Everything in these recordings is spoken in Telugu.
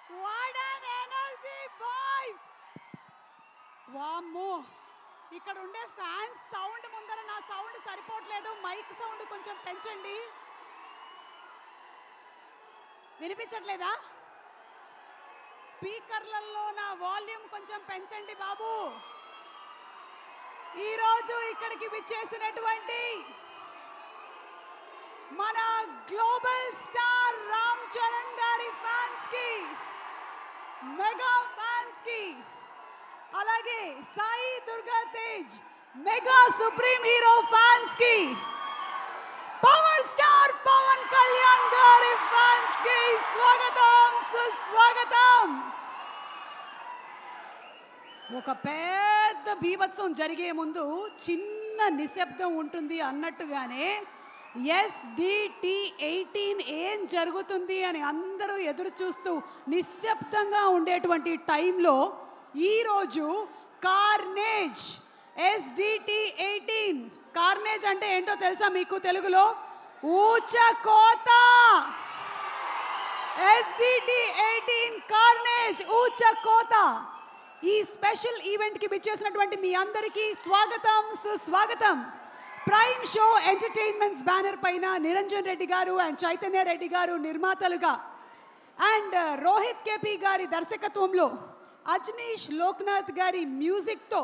What an energy, boys! వామ్మో, ఇక్కడ ఉండే ఫ్యాన్స్ సౌండ్ ముందర నా సౌండ్ సరిపోవట్లేదు. మైక్ సౌండ్ కొంచెం పెంచండి. వినిపించట్లేదా? స్పీకర్లలో నా వాల్యూమ్ కొంచెం పెంచండి బాబు. ఈరోజు ఇక్కడికి విచ్చేసినటువంటి మన గ్లోబల్ స్టార్ రామ్ చరణ్ గారి ఫ్యాన్స్ కి, మెగా ఫ్యాన్స్ కి, అలాగే Sai Durga Tej mega supreme hero fans కి, పవర్ స్టార్ పవన్ కళ్యాణ్ గారి ఫ్యాన్స్ కి స్వాగతం, సుస్వాగతం. ఒక పెద్ద బీభత్సం జరిగే ముందు చిన్న నిశ్శబ్దం ఉంటుంది అన్నట్టుగానే SDT18 ఏం జరుగుతుంది అని అందరూ ఎదురు చూస్తూ నిశ్శబ్దంగా ఉండేటువంటి టైంలో ఈరోజు కార్నేజ్, SDT18 కార్నేజ్ అంటే ఏంటో తెలుసా మీకు? తెలుగులో ఊచకోత. SDT18 కార్నేజ్ ఊచకోత. ఈ స్పెషల్ ఈవెంట్ కి విచ్చేసినటువంటి మీ అందరికీ స్వాగతం, సుస్వాగతం. ప్రైమ్ షో ఎంటర్టైన్మెంట్స్ బ్యానర్ పైన నిరంజన్ రెడ్డి గారు అండ్ చైతన్య రెడ్డి గారు నిర్మాతలుగా, అండ్ రోహిత్ కేపీ గారి దర్శకత్వంలో, అజ్నీష్ లోక్నాథ్ గారి మ్యూజిక్తో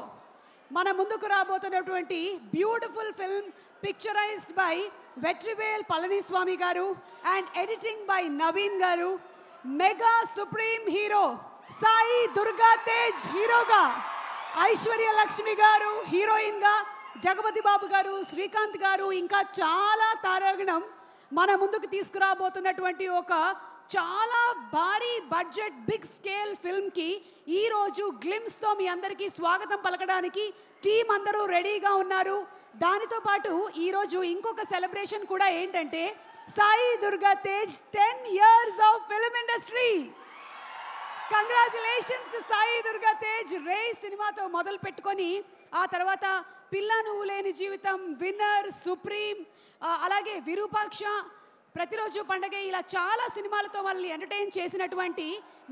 మన ముందుకు రాబోతున్నటువంటి beautiful film picturised by Vetrivel Palaniswami గారు అండ్ ఎడిటింగ్ బై నవీన్ గారు. Mega supreme hero Sai Durga Tej హీరోగా, ఐశ్వర్య లక్ష్మి గారు హీరోయిన్గా, జగపతి బాబు గారు, శ్రీకాంత్ గారు, ఇంకా చాలా తారాగణం మన ముందుకు తీసుకురాబోతున్నటువంటి ఒక చాలా భారీ బడ్జెట్ బిగ్ స్కేల్ ఫిల్మ్కి ఈరోజు గ్లిమ్స్తో మీ అందరికీ స్వాగతం పలకడానికి టీం అందరూ రెడీగా ఉన్నారు. దానితో పాటు ఈరోజు ఇంకొక సెలబ్రేషన్ కూడా ఏంటంటే Sai Durga Tej 10 years of film industry. Congratulations to Sai Durga Tej. Rey సినిమాతో మొదలు పెట్టుకొని ఆ తర్వాత పిల్ల నువ్వు లేని జీవితం, విన్నర్, సుప్రీం, అలాగే విరూపాక్ష, ప్రతిరోజు పండగ, ఇలా చాలా సినిమాలతో వాళ్ళని ఎంటర్టైన్ చేసినటువంటి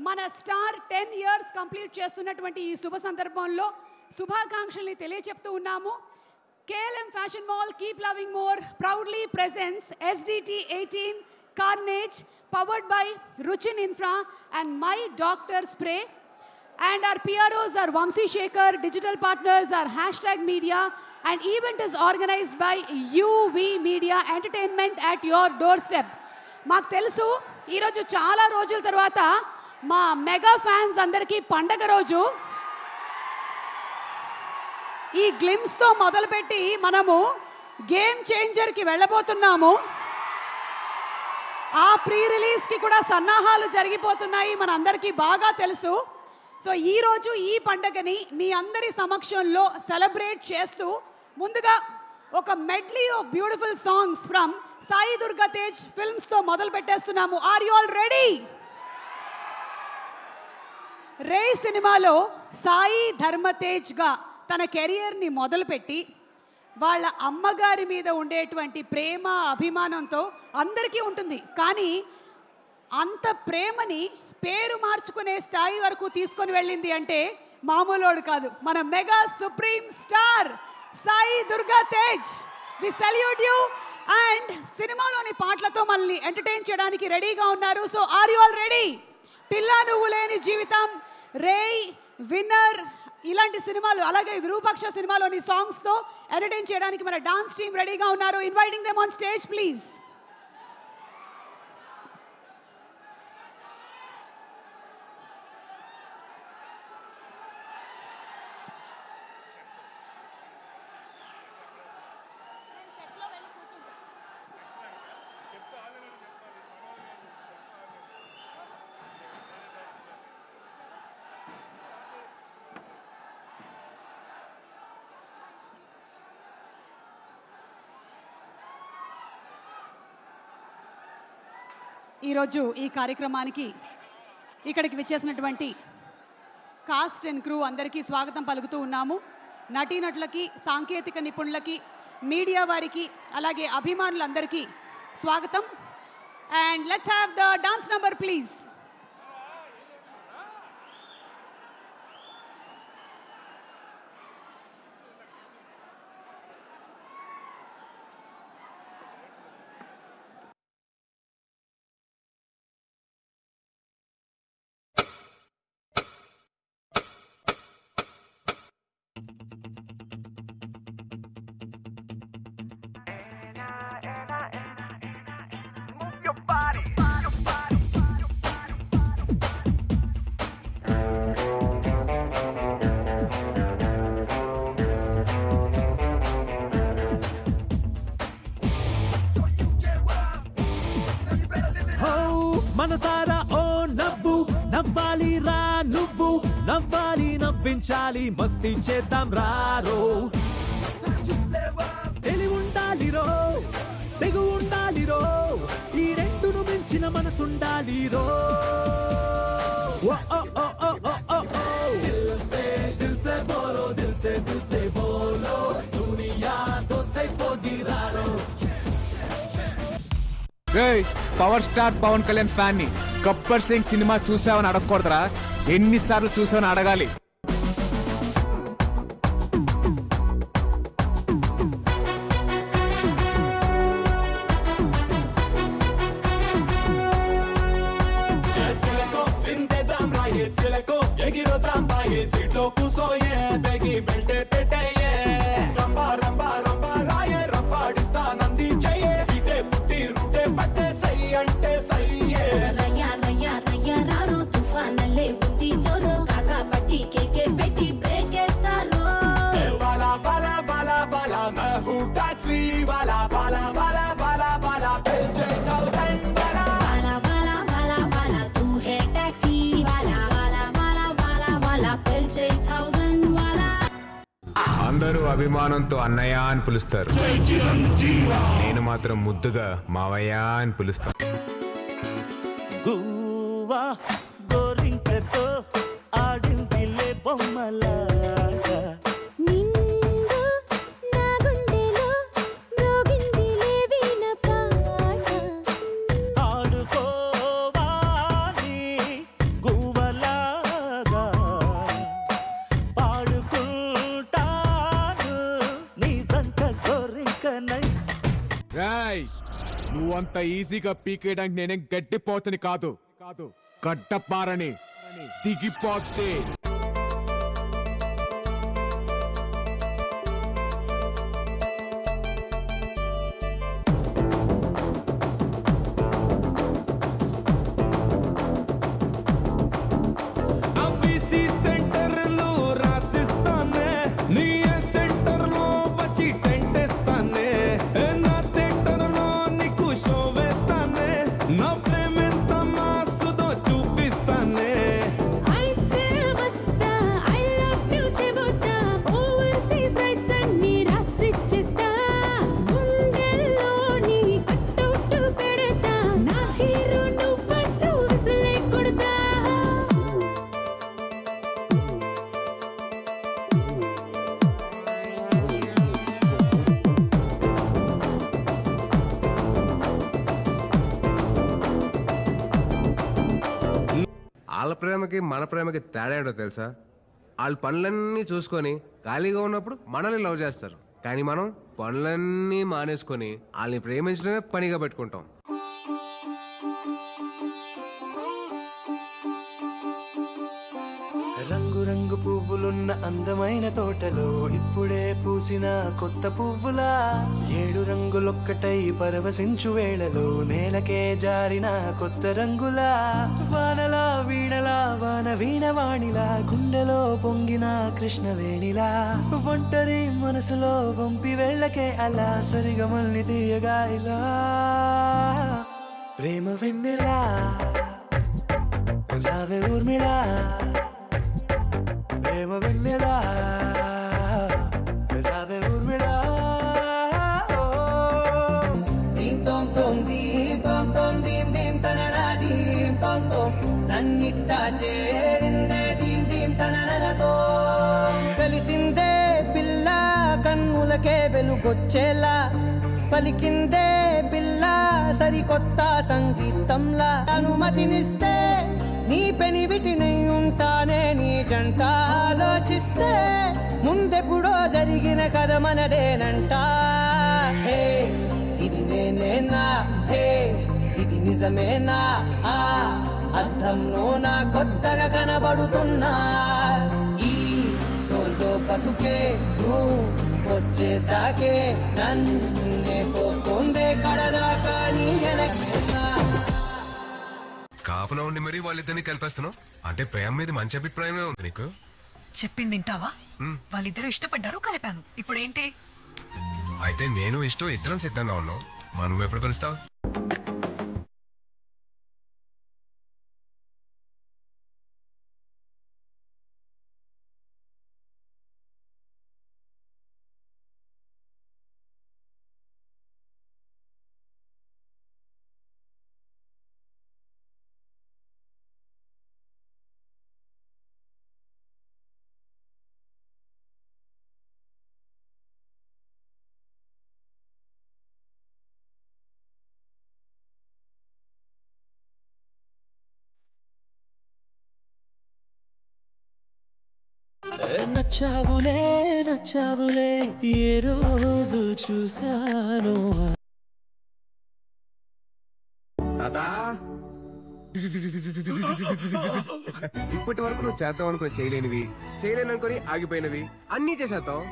మన స్టార్ 10 years కంప్లీట్ చేస్తున్నటువంటి ఈ శుభ సందర్భంలో శుభాకాంక్షల్ని తెలియచెప్తూ ఉన్నాము. KLM fashion mall keep loving more proudly presence SDT18 carnage powered by Ruchin Infra and My Doctor Spray, and our PROs are Vamsi Shekhar, digital partners are #media, and event is organized by UV Media Entertainment at your doorstep. మాకు తెలుసు ఈరోజు చాలా రోజుల తర్వాత మా మెగా ఫ్యాన్స్ అందరికీ పండగ రోజు. ఈ గ్లిమ్స్తో మొదలుపెట్టి మనము గేమ్ చేంజర్కి వెళ్ళబోతున్నాము. ఆ ప్రీ రిలీజ్కి కూడా సన్నాహాలు జరిగిపోతున్నాయి, మన అందరికీ బాగా తెలుసు. సో ఈరోజు ఈ పండగని మీ అందరి సమక్షంలో సెలబ్రేట్ చేస్తూ ముందుగా ఒక medley of beautiful songs from Sai Durga Tej ఫిల్మ్స్తో మొదలు పెట్టేస్తున్నాము. Are you all ready? Rey సినిమాలో సాయి ధర్మతేజ్గా తన కెరియర్ని మొదలుపెట్టి వాళ్ళ అమ్మగారి మీద ఉండేటువంటి ప్రేమ, అభిమానంతో అందరికీ ఉంటుంది, కానీ అంత ప్రేమని పేరు మార్చుకునే స్థాయి వరకు తీసుకొని వెళ్ళింది అంటే మామూలోడు కాదు, మన mega supreme star Sai Durga Tej. We salute you. And సినిమాలోని పాటలతో మనల్ని ఎంటర్టైన్ చేయడానికి రెడీగా ఉన్నారు. So are you all ready? పిల్ల నువ్వు లేని జీవితం, రేయ్, విన్నర్, ఇలాంటి సినిమాలు, అలాగే విరూపాక్ష సినిమాలోని సాంగ్స్తో ఎంటర్టైన్ చేయడానికి మన డాన్స్ టీం రెడీగా ఉన్నారు. Inviting them on stage please. ఈరోజు ఈ కార్యక్రమానికి ఇక్కడికి విచ్చేసినటువంటి కాస్ట్ అండ్ క్రూ అందరికీ స్వాగతం పలుకుతూ ఉన్నాము. నటీనటులకి, సాంకేతిక నిపుణులకి, మీడియా వారికి, అలాగే అభిమానులందరికీ స్వాగతం. And let's have the dance number please. ఓ నవ్వు నవ్వాలి రా నువ్వు నవ్వాలి నవ్వించాలి మస్తీ చేద్దాం రారో తెలివి ఉండాలి రో తెగు ఉండాలి రో ఈ రెండును మించిన మనసుండాలి రో दिल से बोलो दुनिया दोस्तै పోగిరారో power star Pawan Kalyan fan ని గబ్బర్ సింగ్ సినిమా చూసావని అడగకూడదురా ఎన్నిసార్లు చూసావని అడగాలి అందరూ అభిమానంతో అన్నయ్య అని పిలుస్తారు నేను మాత్రం ముద్దుగా మావయ్య అని పిలుస్తాను గువ్వా గోరింకతో ఆడిందిలే బొమ్మలాగా నిండు నా గుండెలో మ్రోగిందిలే వీణ పాట ఆడుకోవాలి గువ్వలాగా పాడుకుంటాను నీ జంట గోరింకనై రాయ్ నువ్వంత ఈజీగా పీకేయడానికి నేనేం గడ్డిపోతని కాదు గడ్డపారని దిగిపోతే వాళ్ళ ప్రేమకి మన ప్రేమకి తేడా ఏంటో తెలుసా? వాళ్ళు పనులన్నీ చూసుకొని ఖాళీగా ఉన్నప్పుడు మనల్ని లవ్ చేస్తారు, కానీ మనం పనులన్నీ మానేసుకొని వాళ్ళని ప్రేమించడమే పనిగా పెట్టుకుంటాం. రంగు రంగు పువ్వులున్న అందమైన తోటలో ఇప్పుడే పూసిన కొత్త పువ్వులా 7 రంగులొక్కటై పరవశించు వేళలో నేలకే జారిన కొత్త రంగులా వానలా వీణలా వాన వీణవాణిలా గుండెలో పొంగిన కృష్ణవేణిలా ఒంటరి మనసులో వంపి వెళ్ళకే అలా సరిగమల్ని తీయగా ఇలా ప్రేమ వెన్నెలా రావే ఊర్మిళా ప్రేమ వెన్నెలా రావే ఊర్మిళా దీం తోం తోం దీం దీం తననా దీం తోం తోం నన్నిట్టా చేరిందే దీం దీం తననతో కలిసిందే పిల్ల కన్నులకే వెలుగొచ్చేలా పలికిందే పిల్ల సరికొత్త సంగీతంలా అనుమతినిస్తే నీ పెనివిటిని ఉంటానే నీ జంట ఆలోచిస్తే ముందెప్పుడో జరిగిన కథ మనదేనంట. హే ఇది నేనేనా, హే ఇది నిజమేనా, ఆ అర్థంలో నా కొత్తగా కనబడుతున్నా ఈ సోల్తో బతుకే నువ్వు వచ్చేసాకే నన్నే పోతుందే కడదాకా నీ వెనకేనా. కాపులో ఉండి మరి వాళ్ళిద్దరిని కలిపేస్తున్నావు అంటే ప్రేమ మీద మంచి అభిప్రాయమే ఉంది నీకు? చెప్పింది తింటావా? వాళ్ళిద్దరూ ఇష్టపడ్డారు, కలిపాను. ఇప్పుడు ఏంటి? అయితే నేను ఇష్టం ఇద్దరం సిద్ధంగా ఉన్నావు. నువ్వు ఎప్పుడు కలుస్తావు? నచ్చావులే నచ్చావులే ఏ రోజు చూశాను ఇప్పటి వరకు నువ్వు చేద్దాం అనుకుని చేయలేనివి, చేయలేను అనుకుని ఆగిపోయినవి అన్నీ చేసేద్దాం.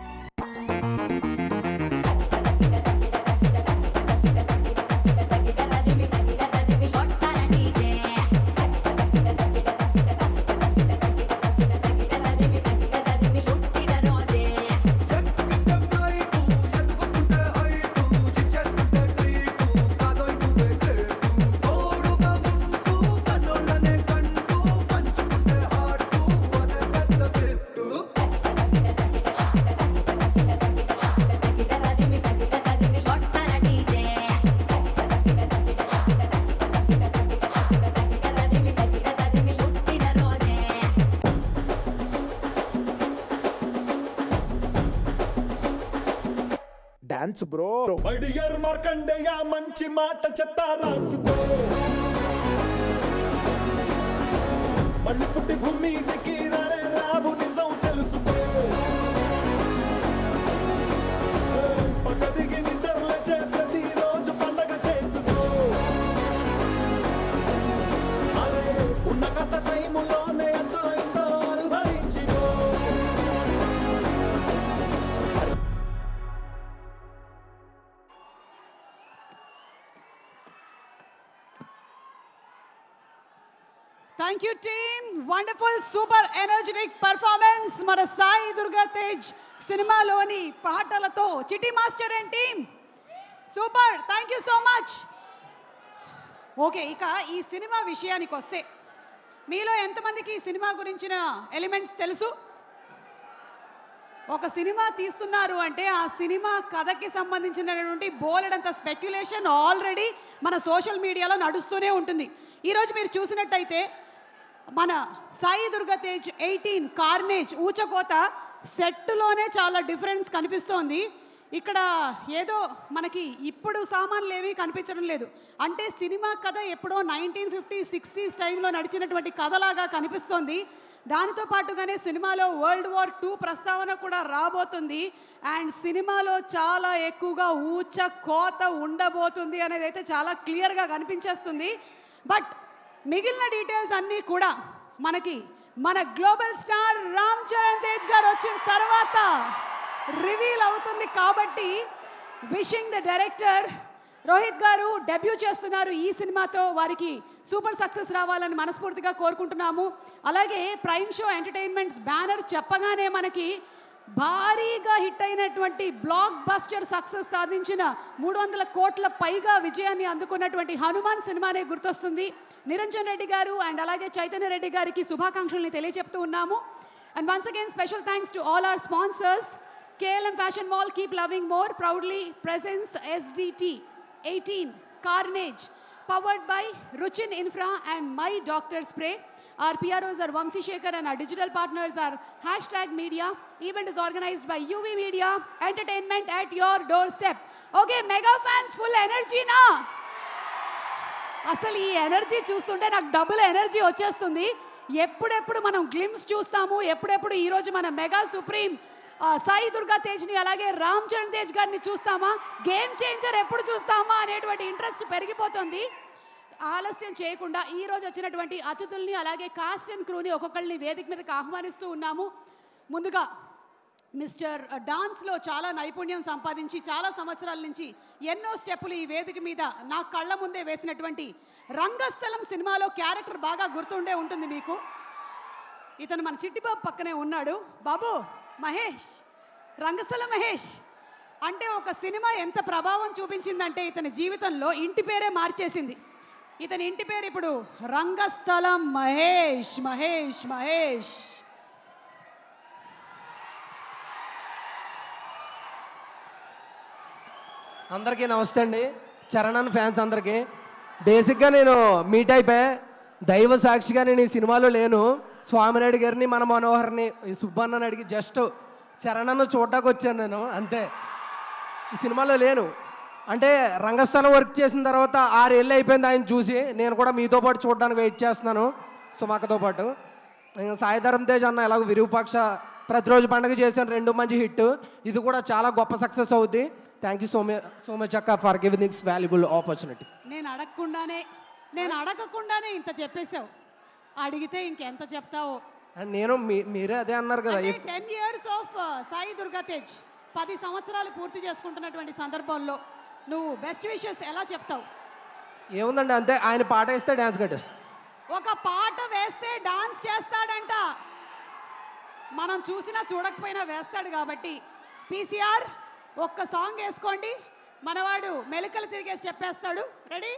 Dance bro my dear Markandeya మంచి మాట చెత్త రాసుకో మళ్ళీ పుట్టి భూమి దిగి రానే రావు నిజం తెలుసుకో పక్క దిగి నిద్ర లేచే ప్రతిరోజు పండగ చేసుకో అరే ఉన్న కాస్త టైములోనే ఎంతో ఎంతో అనుభవించిపో. Thank you team, wonderful super energetic performance మన సాయి దుర్గా తేజ్ సినిమాలోని పాటలతో. Chitti master and team super, thank you so much. Okay, ఇక ఈ సినిమా విషయానికి వస్తే మీలో ఎంతమందికి ఈ సినిమా గురించిన ఎలిమెంట్స్ తెలుసు? ఒక సినిమా తీస్తున్నారు అంటే ఆ సినిమా కథకి సంబంధించినటువంటి బోలెడంత స్పెక్యులేషన్ ఆల్రెడీ మన సోషల్ మీడియాలో నడుస్తూనే ఉంటుంది. ఈరోజు మీరు చూసినట్టయితే మన సాయి దుర్గా తేజ్ 18 కార్నేజ్ ఊచకోత సెట్లోనే చాలా డిఫరెన్స్ కనిపిస్తోంది. ఇక్కడ ఏదో మనకి ఇప్పుడు సామాన్లు ఏమీ కనిపించడం లేదు. అంటే సినిమా కథ ఎప్పుడో 1950s 60s టైంలో నడిచినటువంటి కథలాగా కనిపిస్తోంది. దానితో పాటుగానే సినిమాలో వరల్డ్ వార్ 2 ప్రస్తావన కూడా రాబోతుంది. అండ్ సినిమాలో చాలా ఎక్కువగా ఊచ కోత ఉండబోతుంది అనేది అయితే చాలా క్లియర్గా కనిపించేస్తుంది. బట్ మిగిలిన డీటెయిల్స్ అన్నీ కూడా మనకి మన గ్లోబల్ స్టార్ రామ్ చరణ్ తేజ్ గారు వచ్చిన తర్వాత రివీల్ అవుతుంది. కాబట్టి విషింగ్ ద డైరెక్టర్ రోహిత్ గారు డెబ్యూ చేస్తున్నారు ఈ సినిమాతో. వారికి సూపర్ సక్సెస్ రావాలని మనస్ఫూర్తిగా కోరుకుంటున్నాము. అలాగే ప్రైమ్ షో ఎంటర్టైన్మెంట్స్ బ్యానర్ చెప్పగానే మనకి భారీగా హిట్ అయినటువంటి బ్లాక్ బస్టర్ సక్సెస్ సాధించిన 300 కోట్ల పైగా విజయాన్ని అందుకున్నటువంటి హనుమాన్ సినిమానే గుర్తొస్తుంది. నిరంజన్ రెడ్డి గారు అండ్ అలాగే చైతన్య రెడ్డి గారికి శుభాకాంక్షల్ని తెలియజెప్తూ ఉన్నాము. And once again special thanks to all our sponsors. KLM fashion mall, keep loving more, proudly presence SDT 18 carnage, powered by Ruchin Infra and My Doctor Spray. Our PROs are Vamsi Shekhar and our digital partners are #media. Event is organized by UV Media. Entertainment at your doorstep. Okay, mega fans, full energy na? అసలు ఈ ఎనర్జీ చూస్తుంటే నాకు డబుల్ ఎనర్జీ వచ్చేస్తుంది. ఎప్పుడెప్పుడు మనం గ్లిమ్స్ చూస్తాము, ఎప్పుడెప్పుడు ఈరోజు మన మెగా సుప్రీం సాయి దుర్గా తేజ్ని అలాగే రామ్ చరణ్ తేజ్ గారిని చూస్తామా, గేమ్ చేంజర్ ఎప్పుడు చూస్తామా అనేటువంటి ఇంట్రెస్ట్ పెరిగిపోతుంది. ఆలస్యం చేయకుండా ఈరోజు వచ్చినటువంటి అతిథుల్ని అలాగే కాస్ట్ అండ్ క్రూని ఒక్కొక్కరిని వేదిక మీదకి ఆహ్వానిస్తూ ఉన్నాము. ముందుగా మిస్టర్ డాన్స్లో చాలా నైపుణ్యం సంపాదించి చాలా సంవత్సరాల నుంచి ఎన్నో స్టెప్పులు ఈ వేదిక మీద నా కళ్ళ ముందే వేసినటువంటి రంగస్థలం సినిమాలో క్యారెక్టర్ బాగా గుర్తుండే ఉంటుంది మీకు. ఇతను మన చిట్టిబాబు పక్కనే ఉన్నాడు. బాబు మహేష్, రంగస్థలం మహేష్ అంటే ఒక సినిమా ఎంత ప్రభావం చూపించిందంటే ఇతని జీవితంలో ఇంటి పేరే మార్చేసింది. ఇతని ఇంటి పేరు ఇప్పుడు రంగస్థలం మహేష్. మహేష్ మహేష్ అందరికీ నమస్తే అండి. చరణ్ ఫ్యాన్స్ అందరికీ. బేసిక్గా నేను మీట్ అయిపోయా, దైవ సాక్షిగా నేను ఈ సినిమాలో లేను. స్వామినాయుడు గారిని మన మనోహర్ని సుబ్బన్నని అడిగి జస్ట్ చరణ్ చూడటానికి వచ్చాను నేను, అంతే. ఈ సినిమాలో లేను. అంటే రంగస్థలం వర్క్ చేసిన తర్వాత 6 ఏళ్ళు అయిపోయింది ఆయన చూసి. నేను కూడా మీతో పాటు చూడడానికి వెయిట్ చేస్తున్నాను సుమాకతో పాటు. సాయి ధరమ్ తేజ్ అన్న ఎలాగో విరూపాక్ష ప్రతిరోజు పండుగ చేసాను, 2 మంచి హిట్. ఇది కూడా చాలా గొప్ప సక్సెస్ అవుద్ది. థ్యాంక్ యూ సో మచ్ అక్క for giving this valuable opportunity. నేను అడగకుండానే ఇంత చెప్పేశావు. అడిగితే ఇంకెంత చెప్తావో. నేను మీరే అదే అన్నారు కదా. 10 years ఆఫ్ సాయి దుర్గా తేజ్, 10 సంవత్సరాలు పూర్తి చేసుకుంటున్నటువంటి సందర్భంలో నువ్వు బెస్ట్ విషెస్ ఎలా చెప్తావు? ఏముందండి, అంతే. ఆయన పాట వేస్తే డ్యాన్స్ కట్టేస్తాడు. ఒక పాట వేస్తే డాన్స్ చేస్తాడంట. మనం చూసినా చూడకపోయినా వేస్తాడు కాబట్టి పీసీఆర్ ఒక్క సాంగ్ వేసుకోండి, మనవాడు మెలికలు తిరిగే స్టెప్ వేస్తాడు. Ready?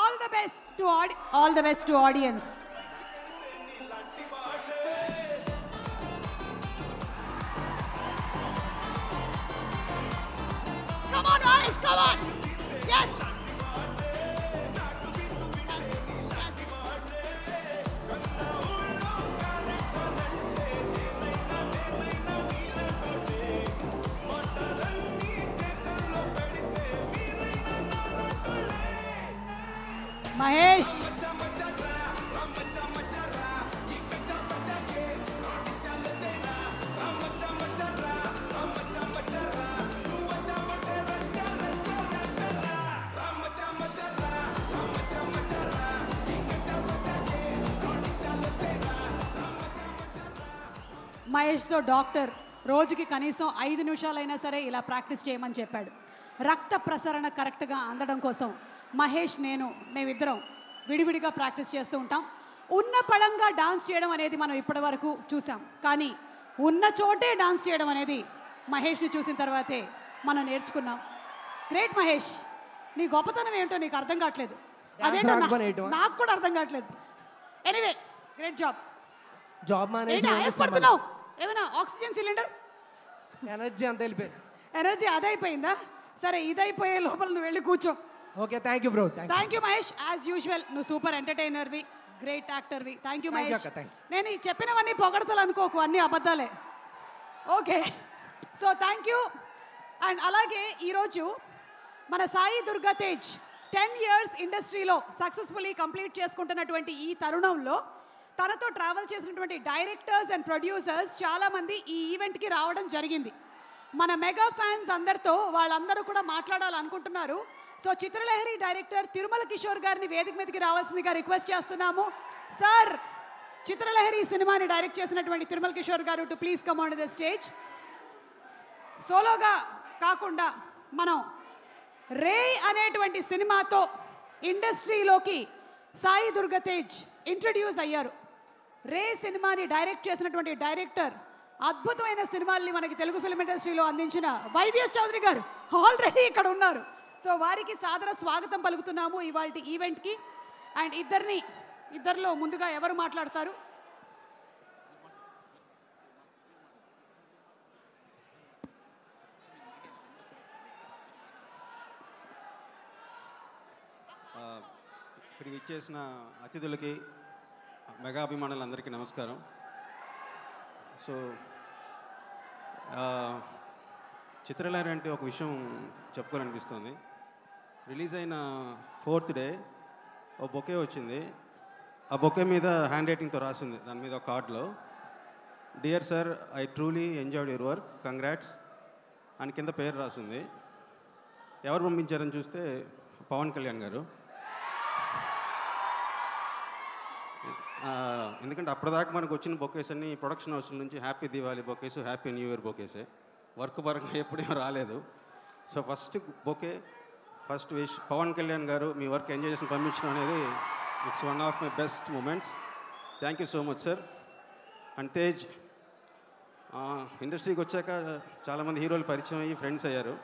All the best to audience. Come on, Varesh, come on. Yes. Mahesh. మహేష్తో డాక్టర్ రోజుకి కనీసం 5 నిమిషాలైనా సరే ఇలా ప్రాక్టీస్ చేయమని చెప్పాడు. రక్త ప్రసరణ కరెక్ట్గా అందడం కోసం మహేష్ మేమిద్దరం విడివిడిగా ప్రాక్టీస్ చేస్తూ ఉంటాం. ఉన్న పళంగా డాన్స్ చేయడం అనేది మనం ఇప్పటి వరకు చూసాం, కానీ ఉన్న చోటే డాన్స్ చేయడం అనేది మహేష్ని చూసిన తర్వాతే మనం నేర్చుకున్నాం. గ్రేట్ మహేష్, నీ గొప్పతనం ఏంటో నీకు అర్థం కావట్లేదు. అదేంటో నాకు కూడా అర్థం కావట్లేదు. ఎనీవే, గ్రేట్ జాబ్ పడుతున్నావు. ఏమైనా ఆక్సిజన్ సిలిండర్ ఎనర్జీ అంతా వెళ్ళిపోయింది. ఎనర్జీ అదైపోయిందా? సరే, ఇదైపోయే లోపల నువ్వు వెళ్ళి కూర్చో. Okay, thank you bro. Thank you Mahesh. As usual నువ్వు సూపర్ ఎంటర్టైనర్వి, గ్రేట్ యాక్టర్వి. Thank you Mahesh. నేను ఈ చెప్పినవన్నీ పొగడతలు అనుకోకు, అన్నీ అబద్ధాలే. Okay, so thank you. And అలాగే ఈరోజు మన సాయి దుర్గా తేజ్ 10 years ఇండస్ట్రీలో సక్సెస్ఫుల్లీ కంప్లీట్ చేసుకుంటున్నటువంటి ఈ తరుణంలో తనతో ట్రావెల్ చేసినటువంటి డైరెక్టర్స్ అండ్ ప్రొడ్యూసర్స్ చాలామంది ఈ ఈవెంట్కి రావడం జరిగింది. మన మెగా ఫ్యాన్స్ అందరితో వాళ్ళందరూ కూడా మాట్లాడాలనుకుంటున్నారు. సో చిత్రలహరి డైరెక్టర్ తిరుమల కిషోర్ గారిని వేదిక మీదకి రావాల్సిందిగా రిక్వెస్ట్ చేస్తున్నాము. సార్, చిత్రలహరి సినిమాని డైరెక్ట్ చేసినటువంటి తిరుమల కిషోర్ గారు to please come on the stage. సోలోగా కాకుండా మనం రే అనేటువంటి సినిమాతో ఇండస్ట్రీలోకి సాయి దుర్గా తేజ్ ఇంట్రడ్యూస్ అయ్యారు. రే సినిమాని డైరెక్ట్ చేసినటువంటి డైరెక్టర్ అద్భుతమైన సినిమాల్ని మనకి తెలుగు ఫిల్మ్ ఇండస్ట్రీలో అందించిన వైవిఎస్ చౌదరి గారు ఆల్రెడీ ఇక్కడ ఉన్నారు. సో వారికి సాదర స్వాగతం పలుకుతున్నాము ఇవాల్టి ఈవెంట్కి. అండ్ ఇద్దరిలో ముందుగా ఎవరు మాట్లాడతారు? ఇక్కడికి ఇచ్చేసిన అతిథులకి, మెగా అభిమానులందరికీ నమస్కారం. సో చిత్రలహరి అంటే ఒక విషయం చెప్పుకోవాలనిపిస్తుంది. రిలీజ్ అయిన 4th డే ఒక బొకే వచ్చింది. ఆ బొకే మీద హ్యాండ్ రైటింగ్తో రాసింది, దాని మీద ఒక కార్డులో, dear sir, I truly enjoyed your work, congrats అని కింద పేరు రాసింది. ఎవరు పంపించారని చూస్తే పవన్ కళ్యాణ్ గారు. ఎందుకంటే అప్పటిదాకా మనకు వచ్చిన బొకేస్ అన్ని ప్రొడక్షన్ హౌస్ నుంచి happy Diwali bouquets, happy new year బొకేసే, వర్క్ పరంగా ఎప్పుడేం రాలేదు. So first bouquet, first wish Pawan Kalyan garu, మీ వర్క్ ఎంజాయ్ చేసి పంపించడం అనేది it's one of my best moments. Thank you so much sir. And Tej, ఇండస్ట్రీకి వచ్చాక చాలామంది హీరోలు పరిచయం అయ్యి ఫ్రెండ్స్ అయ్యారు,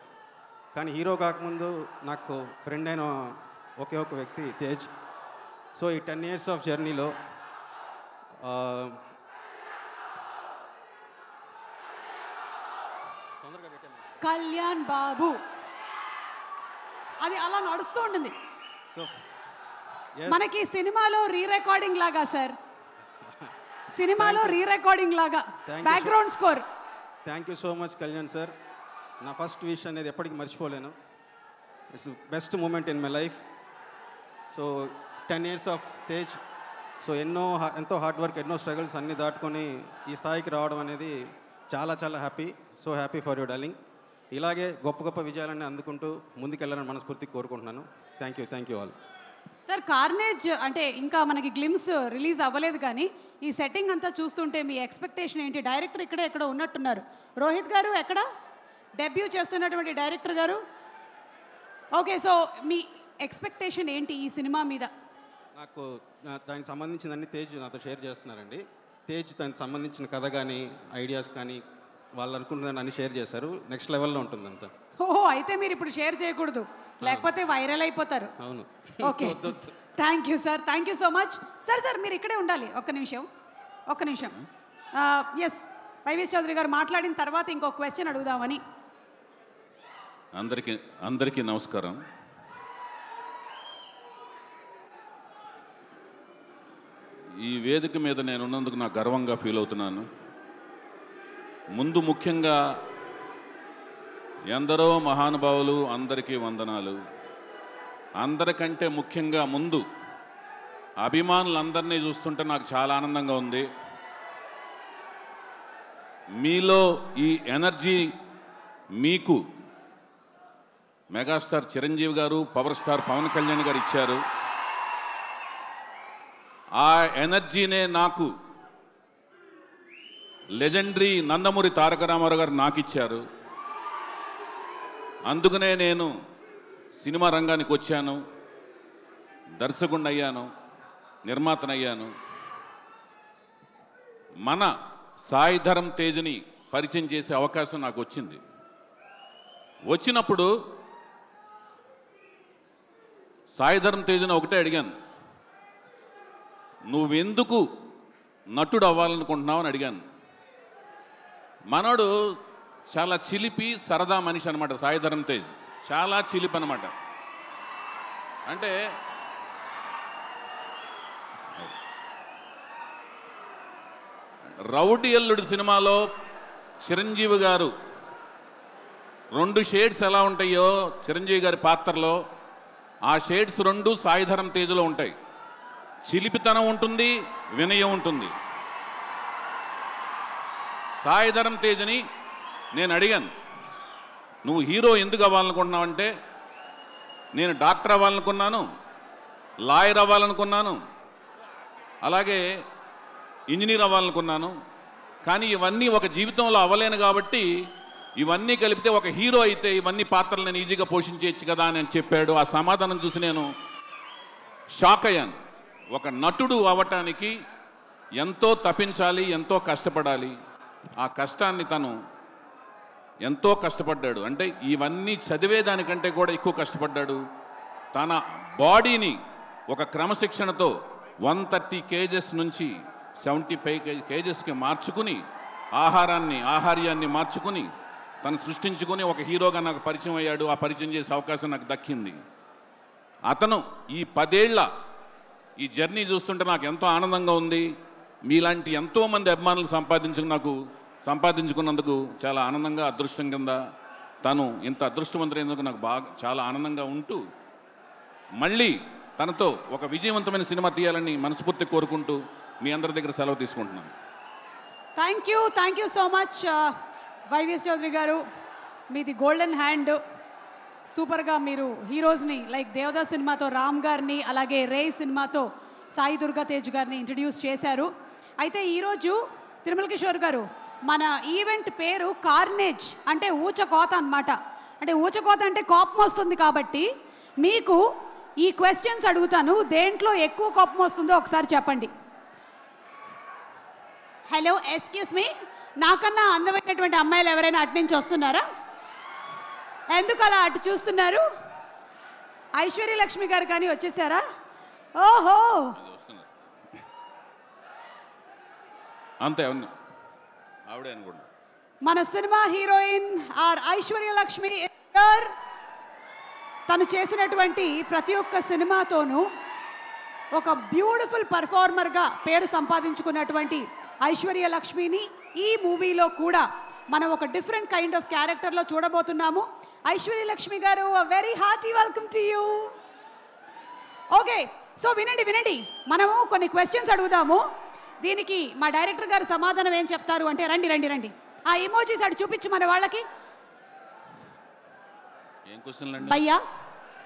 కానీ హీరో కాకముందు నాకు ఫ్రెండ్ అయిన ఒకే ఒక వ్యక్తి తేజ్. సో ఈ 10 years ఆఫ్ జర్నీలో కళ్యాణ్ బాబు అది అలా నడుస్తూ ఉంటుంది మనకి. సినిమాలో రీ రికార్డింగ్ లాగా సార్, సినిమాలో రీ రికార్డింగ్ లాగా background score. Thank you so much Kalyan sir. నా ఫస్ట్ విష్ అనేది ఎప్పటికీ మర్చిపోలేను. It's best moment in my life. So 10 years of Tej, so ఎంతో హార్డ్ వర్క్, ఎన్నో స్ట్రగుల్స్ అన్నీ దాటుకొని ఈ స్థాయికి రావడం అనేది చాలా చాలా happy. So happy for you darling. ఇలాగే గొప్ప గొప్ప విజయాలన్నీ అందుకుంటూ ముందుకెళ్ళాలని మనస్ఫూర్తిగా కోరుకుంటున్నాను. Thank you all. Sir, carnage అంటే ఇంకా మనకి గ్లిమ్స్ రిలీజ్ అవ్వలేదు, కానీ ఈ సెట్టింగ్ అంతా చూస్తుంటే మీ ఎక్స్పెక్టేషన్ ఏంటి? డైరెక్టర్ ఇక్కడే ఎక్కడో ఉన్నట్టున్నారు. రోహిత్ గారు ఎక్కడ? డెబ్యూ చేస్తున్నటువంటి డైరెక్టర్ గారు. ఓకే, సో మీ ఎక్స్పెక్టేషన్ ఏంటి ఈ సినిమా మీద? నాకు దానికి సంబంధించిన అన్ని తేజ్ నాతో షేర్ చేస్తున్నారండి. తేజ్ దానికి సంబంధించిన కథ కానీ ఐడియాస్ కానీ వాళ్ళు అనుకుంటున్నారని అన్ని షేర్ చేశారు. నెక్స్ట్ లెవెల్లో ఉంటుంది అంతా. ఓహో, అయితే మీరు ఇప్పుడు షేర్ చేయకూడదు, లేకపోతే వైరల్ అయిపోతారు. అవును. Okay, thank you sir, thank you so much. Sir మీరు ఇక్కడే ఉండాలి. ఒక్క నిమిషం. ఎస్, వైవిఎస్ చౌదరి గారు మాట్లాడిన తర్వాత ఇంకో క్వశ్చన్ అడుగుదామని. అందరికీ నమస్కారం. ఈ వేదిక మీద నేను ఉన్నందుకు నాకు గర్వంగా ఫీల్ అవుతున్నాను. ముందు ముఖ్యంగా ఎందరో మహానుభావులు, అందరికీ వందనాలు. అందరికంటే ముఖ్యంగా ముందు అభిమానులందరినీ చూస్తుంటే నాకు చాలా ఆనందంగా ఉంది. మీలో ఈ ఎనర్జీ మీకు మెగాస్టార్ చిరంజీవి గారు, పవర్ స్టార్ పవన్ కళ్యాణ్ గారు ఇచ్చారు. ఆ ఎనర్జీనే నాకు లెజెండరీ నందమూరి తారక రామారావు గారు నాకు ఇచ్చారు. అందుకనే నేను సినిమా రంగానికి వచ్చాను, దర్శకుడిని అయ్యాను, నిర్మాతనయ్యాను. మన సాయి ధరమ్ తేజ్ని పరిచయం చేసే అవకాశం నాకు వచ్చింది. వచ్చినప్పుడు సాయి ధరమ్ తేజ్ని ఒకటే అడిగాను, నువ్వెందుకు నటుడు అవ్వాలనుకుంటున్నావు అని అడిగాను. మనోడు చాలా చిలిపి సరదా మనిషి అనమాట. సాయి ధరమ్ తేజ్ చాలా చిలిపి అనమాట. అంటే రౌడీ అల్లుడు సినిమాలో చిరంజీవి గారు 2 షేడ్స్ ఎలా ఉంటాయో చిరంజీవి గారి పాత్రలో, ఆ షేడ్స్ 2 సాయి ధరమ్ తేజ్లో ఉంటాయి. చిలిపితనం ఉంటుంది, వినయం ఉంటుంది. సాయి ధరమ్ తేజ్ని నేను అడిగాను, నువ్వు హీరో ఎందుకు అవ్వాలనుకుంటున్నావు అంటే, నేను డాక్టర్ అవ్వాలనుకున్నాను, లాయర్ అవ్వాలనుకున్నాను, అలాగే ఇంజనీర్ అవ్వాలనుకున్నాను, కానీ ఇవన్నీ ఒక జీవితంలో అవ్వలేను కాబట్టి ఇవన్నీ కలిపితే ఒక హీరో అయితే ఇవన్నీ పాత్రలు నేను ఈజీగా పోషించవచ్చు కదా అని చెప్పాడు. ఆ సమాధానం చూసి నేను షాక్ అయ్యాను. ఒక నటుడు అవ్వటానికి ఎంతో తపించాలి, ఎంతో కష్టపడాలి. ఆ కష్టాన్ని తను ఎంతో కష్టపడ్డాడు. అంటే ఇవన్నీ చదివేదానికంటే కూడా ఎక్కువ కష్టపడ్డాడు. తన బాడీని ఒక క్రమశిక్షణతో 130 kgs నుంచి 75 kgsకి మార్చుకుని, ఆహార్యాన్ని మార్చుకుని తను సృష్టించుకుని ఒక హీరోగా నాకు పరిచయం అయ్యాడు. ఆ పరిచయం చేసే అవకాశం నాకు దక్కింది. అతను ఈ 10 ఏళ్ల ఈ జర్నీ చూస్తుంటే నాకు ఎంతో ఆనందంగా ఉంది. మీలాంటి ఎంతోమంది అభిమానులు సంపాదించుకున్నందుకు చాలా ఆనందంగా, అదృష్టం కింద తను ఇంత అదృష్టవంతులైనందుకు నాకు చాలా ఆనందంగా ఉంటూ, మళ్ళీ తనతో ఒక విజయవంతమైన సినిమా తీయాలని మనస్ఫూర్తి కోరుకుంటూ మీ అందరి దగ్గర సెలవు తీసుకుంటున్నాను. Thank you so much YVS Chowdary garu. మీది గోల్డెన్ హ్యాండ్. సూపర్గా మీరు హీరోస్ని లైక్ దేవదాస్ సినిమాతో రామ్ గారిని, అలాగే రే సినిమాతో సాయి దుర్గా తేజ్ గారిని ఇంట్రడ్యూస్ చేశారు. అయితే ఈరోజు తిరుమల కిషోర్ గారు, మన ఈవెంట్ పేరు కార్నేజ్, అంటే ఊచకోత అన్నమాట. అంటే ఊచకోత అంటే కోపం వస్తుంది కాబట్టి మీకు ఈ క్వశ్చన్స్ అడుగుతాను. దేంట్లో ఎక్కువ కోపం వస్తుందో ఒకసారి చెప్పండి. హలో, ఎక్స్క్యూజ్ మీ, నాకన్నా అందమైనటువంటి అమ్మాయిలు ఎవరైనా అటు నుంచి వస్తున్నారా? ఎందుకు అలా అటు చూస్తున్నారు? ఐశ్వర్య లక్ష్మి గారు కానీ వచ్చేసారా? ఓహో, అంతే ఆవిడే అనుకోండి. మన cinema heroine or Aishwarya Lakshmi. తను చేసినటువంటి ప్రతి ఒక్క సినిమాతోనూ ఒక బ్యూటిఫుల్ పర్ఫార్మర్గా పేరు సంపాదించుకున్నటువంటి ఐశ్వర్య లక్ష్మిని ఈ మూవీలో కూడా మనం ఒక డిఫరెంట్ కైండ్ ఆఫ్ క్యారెక్టర్లో చూడబోతున్నాము. Aishwarya Lakshmi garu, very hearty welcome to you. Okay, so వినండి వినండి, మనము కొన్ని క్వశ్చన్స్ అడుగుదాము. దీనికి మా డైరెక్టర్ గారు సమాధానం ఏం చెప్తారు అంటే, రండి రండి రండి, ఆ ఎమోజీస్ అటు చూపించు మన వాళ్ళకి. ఏం క్వశ్చన్లు అండి? భయ్యా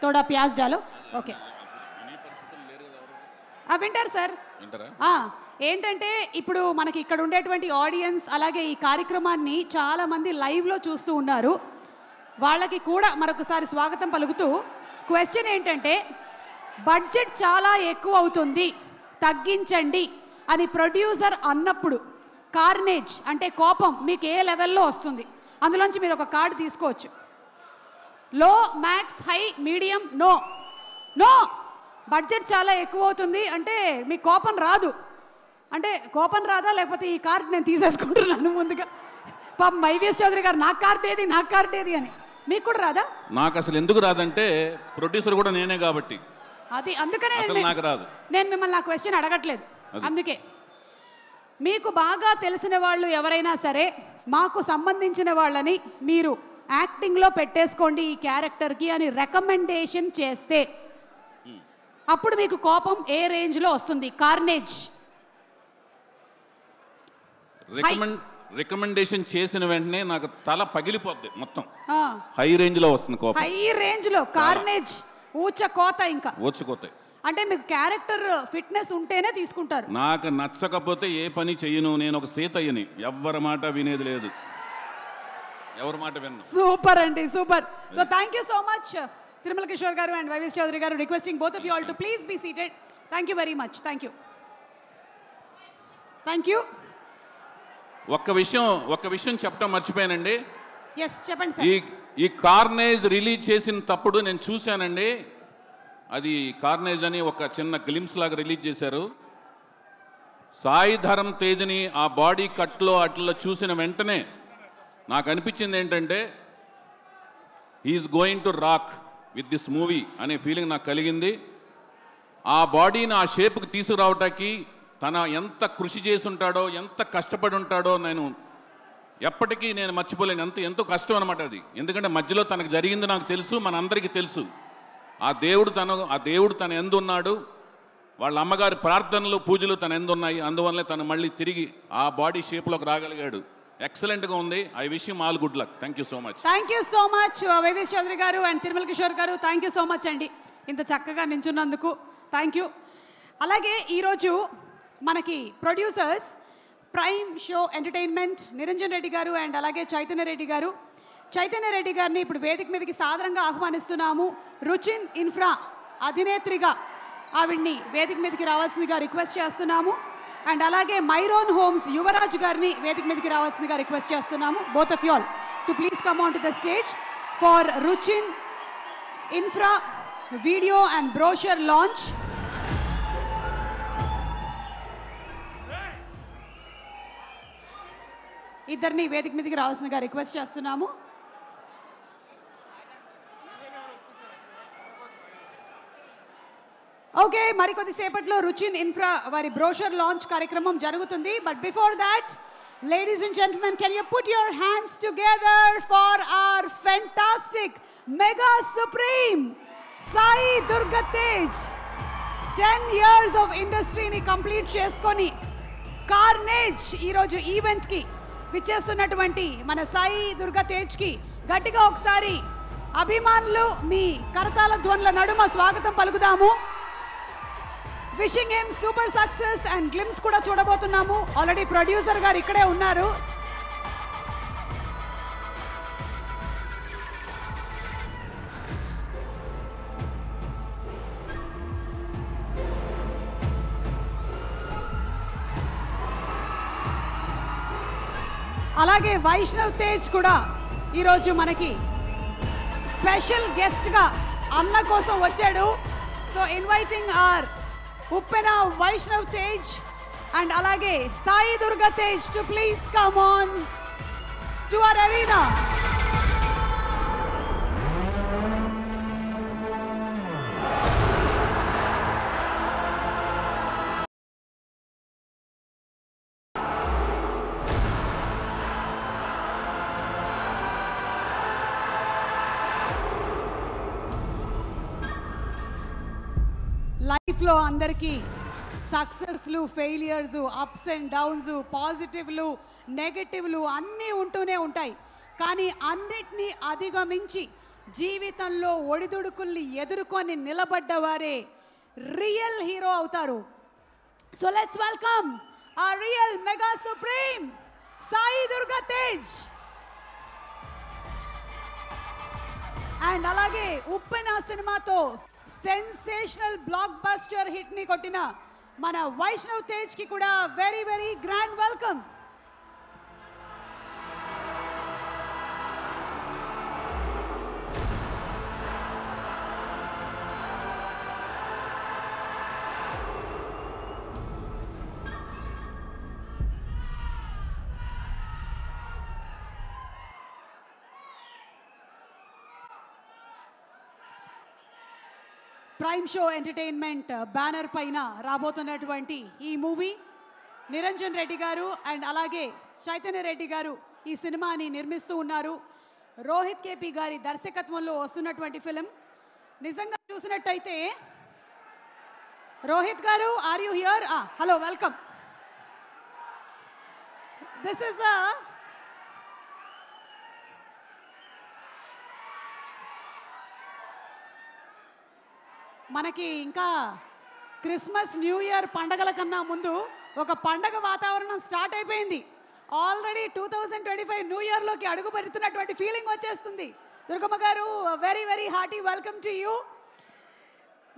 తోడా ప్యాజ్ డాలో. ఓకే, వింటారు సార్. ఏంటంటే ఇప్పుడు మనకి ఇక్కడ ఉండేటువంటి ఆడియన్స్ అలాగే ఈ కార్యక్రమాన్ని చాలా మంది లైవ్లో చూస్తూ ఉన్నారు. వాళ్ళకి కూడా మరొకసారి స్వాగతం పలుకుతూ, క్వశ్చన్ ఏంటంటే, బడ్జెట్ చాలా ఎక్కువ అవుతుంది తగ్గించండి అని ప్రొడ్యూసర్ అన్నప్పుడు కార్నేజ్ అంటే కోపం మీకు ఏ లెవెల్లో వస్తుంది? అందులోంచి మీరు ఒక కార్డు తీసుకోవచ్చు. Low, max, high, medium, no. No, budget చాలా ఎక్కువ అవుతుంది అంటే మీకు కోపం రాదు. అంటే కోపం రాదా, లేకపోతే ఈ కార్డు నేను తీసేసుకుంటున్నాను ముందుగా, పాపం వైవిఎస్ చౌదరి గారు నాకు కార్డు ఏది నాకు కార్డు ఏది అని, మీకు కూడా రాదా? నాకు అసలు ఎందుకు రాదంటే ప్రొడ్యూసర్ కూడా నేనే కాబట్టి అది, అందుకనే నాకు రాదు. నేను మిమ్మల్ని ఆ క్వశ్చన్ అడగట్లేదు. అందుకే మీకు బాగా తెలిసిన వాళ్ళు ఎవరైనా సరే మాకు సంబంధించిన వాళ్ళని మీరు యాక్టింగ్లో పెట్టేసుకోండి ఈ క్యారెక్టర్కి అని రికమెండేషన్ చేస్తే అప్పుడు మీకు కోపం ఏ రేంజ్లో వస్తుంది? కార్నేజ్ రికమెండేషన్ చేసిన వెంటనే నాకు తల పగిలిపోద్ది మొత్తం. హై రేంజ్ లో వస్తుంది కోపం. హై రేంజ్ లో కార్నేజ్, ఊచ కోత. ఇంకా ఊచకోతే అంటే మీకు క్యారెక్టర్ ఫిట్నెస్ ఉంటేనే తీసుకుంటారు. నాకు నచ్చకపోతే ఏ పని చెయ్యను. నేను ఒక సీతయ్యని, ఎవరి మాట వినేది లేదు, ఎవరి మాట విన్ను. సూపర్ అండి, super. So thank you so much Tirumala Kishore garu and YVS Chowdary garu. Requesting both of you all to please be seated. Thank you very much. Thank you, thank you. ఒక్క విషయం చెప్పడం మర్చిపోయానండి. ఎస్ చెప్పండి సార్. ఈ కార్నేజ్ రిలీజ్ చేసిన తప్పుడు నేను చూశానండి. అది కార్నేజ్ అని ఒక చిన్న గ్లిమ్స్ లాగా రిలీజ్ చేశారు. సాయి ధరమ్ తేజ్ని ఆ బాడీ కట్లో అట్లా చూసిన వెంటనే నాకు అనిపించింది ఏంటంటే, he's going to rock with this movie అనే ఫీలింగ్ నాకు కలిగింది. ఆ బాడీని ఆ షేప్కి తీసుకురావటానికి తన ఎంత కృషి చేసి ఉంటాడో, ఎంత కష్టపడి ఉంటాడో నేను ఎప్పటికీ మర్చిపోలేను. ఎంతో కష్టం అనమాట అది. ఎందుకంటే మధ్యలో తనకు జరిగింది నాకు తెలుసు, మనందరికీ తెలుసు. ఆ దేవుడు తన ఎందున్నాడు, వాళ్ళ అమ్మగారి ప్రార్థనలు పూజలు తన ఎందున్నాయి. అందువల్లే తను మళ్ళీ తిరిగి ఆ బాడీ షేప్లోకి రాగలిగాడు. ఎక్సలెంట్గా ఉంది. I wish him all good luck. Thank you so much. Thank you so much YVS Chowdary garu and Tirumala Kishore గారు. థ్యాంక్ యూ సో మచ్ అండి ఇంత చక్కగా నించున్నందుకు. Thank you. అలాగే ఈరోజు మనకి producers prime Show entertainment Niranjan Reddy గారు అండ్ అలాగే చైతన్య రెడ్డి గారు. చైతన్య రెడ్డి గారిని ఇప్పుడు వేదిక మీదకి సాదరంగా ఆహ్వానిస్తున్నాము. రుచిన్ ఇన్ఫ్రా అధినేత్రిగా ఆవిడ్ని వేదిక మీదకి రావాల్సిందిగా రిక్వెస్ట్ చేస్తున్నాము. అండ్ అలాగే మైరోన్ హోమ్స్ యువరాజ్ గారిని వేదిక మీదకి రావాల్సిందిగా రిక్వెస్ట్ చేస్తున్నాము. Both of you all to please come on to the stage for Ruchin Infra video and brochure launch. ఇద్దరిని వేదిక మీదకి రావాల్సిందిగా రిక్వెస్ట్ చేస్తున్నాము. ఓకే, మరికొద్దిసేపట్లో రుచిన్ ఇన్ఫ్రా వారి బ్రోషర్ లాంచ్ కార్యక్రమం జరుగుతుంది. But before that, ladies and gentlemen, can you put your hands together for our fantastic mega supreme Sai Durga Tej. 10 years of ఇండస్ట్రీని కంప్లీట్ చేసుకొని కార్నేజ్ ఈరోజు ఈవెంట్కి విచ్చేస్తున్నటువంటి మన సాయి దుర్గా తేజ్కి గట్టిగా ఒకసారి అభిమానులు మీ కరతాళ ధ్వనుల నడుమ స్వాగతం పలుకుదాము. Wishing him super success and glimpse కూడా చూడబోతున్నాము. ఆల్రెడీ ప్రొడ్యూసర్ గారు ఇక్కడే ఉన్నారు. అలాగే వైష్ణవ్ తేజ్ కూడా ఈరోజు మనకి స్పెషల్ గెస్ట్గా అన్న కోసం వచ్చాడు. So inviting our Uppena Vaishnav Tej and అలాగే Sai Durga Tej to please come on to our arena. లైఫ్లో అందరికీ సక్సెస్లు, ఫెయిలియర్స్, అప్స్ అండ్ డౌన్స్, పాజిటివ్లు, నెగటివ్లు అన్నీ ఉంటూనే ఉంటాయి. కానీ అన్నిటినీ అధిగమించి జీవితంలో ఒడిదుడుకుల్ని ఎదుర్కొని నిలబడ్డవారే రియల్ హీరో అవుతారు. సో లెట్స్ వెల్కమ్ ఆ real mega supreme Sai Durga Tej. And అలాగే ఉప్పెన సినిమాతో సెన్సేషనల్ బ్లాక్ బస్టర్ హిట్ ని కొట్టిన మన వైష్ణవ్ తేజ్ కి కూడా very very grand welcome. Prime Show Entertainment banner పైన రాబోతున్నటువంటి ఈ మూవీ నిరంజన్ రెడ్డి గారు అండ్ అలాగే చైతన్య రెడ్డి గారు ఈ సినిమాని నిర్మిస్తూ ఉన్నారు. రోహిత్ కేపీ గారి దర్శకత్వంలో వస్తున్నటువంటి ఫిలిం. నిజంగా చూసినట్టయితే Rohit garu, are you here? Hello, welcome. This is మనకి ఇంకా క్రిస్మస్, న్యూ ఇయర్ పండగల కన్నా ముందు ఒక పండగ వాతావరణం స్టార్ట్ అయిపోయింది. ఆల్రెడీ 2025 న్యూ ఇయర్లోకి అడుగు పెడుతున్నటువంటి ఫీలింగ్ వచ్చేస్తుంది. దుర్గమ్మ గారు, very very hearty welcome to you.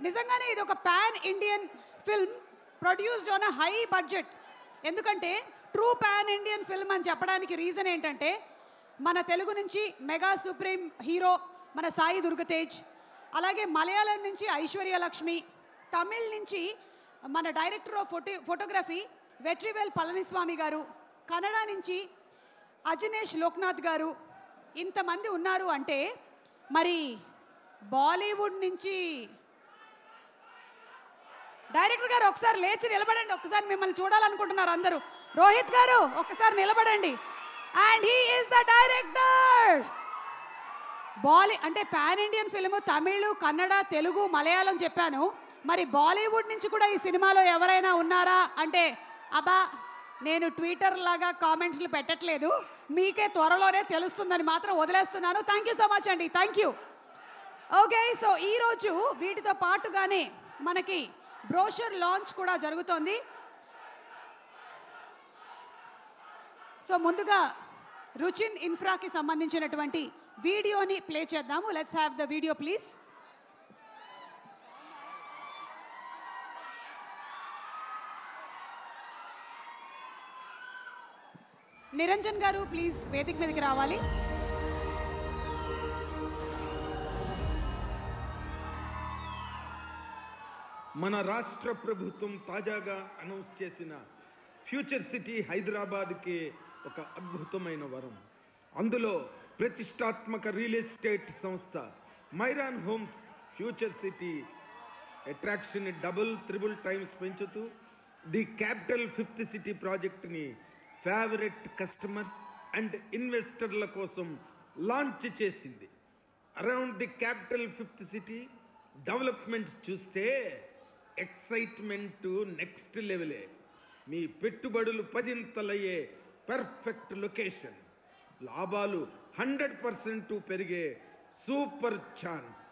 నిజంగానే ఇది ఒక pan Indian film produced on a high budget. ఎందుకంటే ట్రూ పాన్ ఇండియన్ ఫిల్మ్ అని చెప్పడానికి రీజన్ ఏంటంటే మన తెలుగు నుంచి మెగా సుప్రీం హీరో మన సాయి దుర్గా తేజ్, అలాగే మలయాళం నుంచి ఐశ్వర్య లక్ష్మి, తమిళ్ నుంచి మన director of photography Vetrivel Palaniswami గారు, కన్నడ నుంచి అజనేష్ లోక్నాథ్ గారు, ఇంతమంది ఉన్నారు అంటే మరి బాలీవుడ్ నుంచి డైరెక్టర్ గారు ఒకసారి లేచి నిలబడండి. ఒక్కసారి మిమ్మల్ని చూడాలనుకుంటున్నారు అందరూ. రోహిత్ గారు ఒక్కసారి నిలబడండి. And he is the director. అంటే pan Indian film Tamil, Kannada, Telugu, Malayalam చెప్పాను. మరి బాలీవుడ్ నుంచి కూడా ఈ సినిమాలో ఎవరైనా ఉన్నారా అంటే అబ్బా నేను ట్విట్టర్ లాగా కామెంట్స్లు పెట్టట్లేదు, మీకే త్వరలోనే తెలుస్తుందని మాత్రం వదిలేస్తున్నాను. థ్యాంక్ యూ సో మచ్ అండి, థ్యాంక్ యూ. ఓకే, సో ఈరోజు వీటితో పాటుగానే మనకి బ్రోషర్ లాంచ్ కూడా జరుగుతోంది. సో ముందుగా రుచిన్ ఇన్ఫ్రాకి సంబంధించినటువంటి వీడియోని ప్లే చేద్దాము. Let's have the video please. Niranjan గారు ప్లీజ్ వేదిక మీదకి రావాలి. మన రాష్ట్ర ప్రభుత్వం తాజాగా అనౌన్స్ చేసిన ఫ్యూచర్ సిటీ హైదరాబాద్కి ఒక అద్భుతమైన వరం. అందులో ప్రతిష్టాత్మక రియల్ ఎస్టేట్ సంస్థ మైరాన్ homes future city attraction double triple times పెంచుతూ ది క్యాపిటల్ 5th సిటీ ప్రాజెక్ట్ని ఫేవరెట్ కస్టమర్స్ అండ్ ఇన్వెస్టర్ల కోసం లాంచ్ చేసింది. Around the capital 5th city developments చూస్తే ఎక్సైట్మెంట్ నెక్స్ట్ లెవెలే. మీ పెట్టుబడులు 10ంతలయ్యే పర్ఫెక్ట్ లొకేషన్, లాభాలు 100% పెరిగే సూపర్ ఛాన్స్.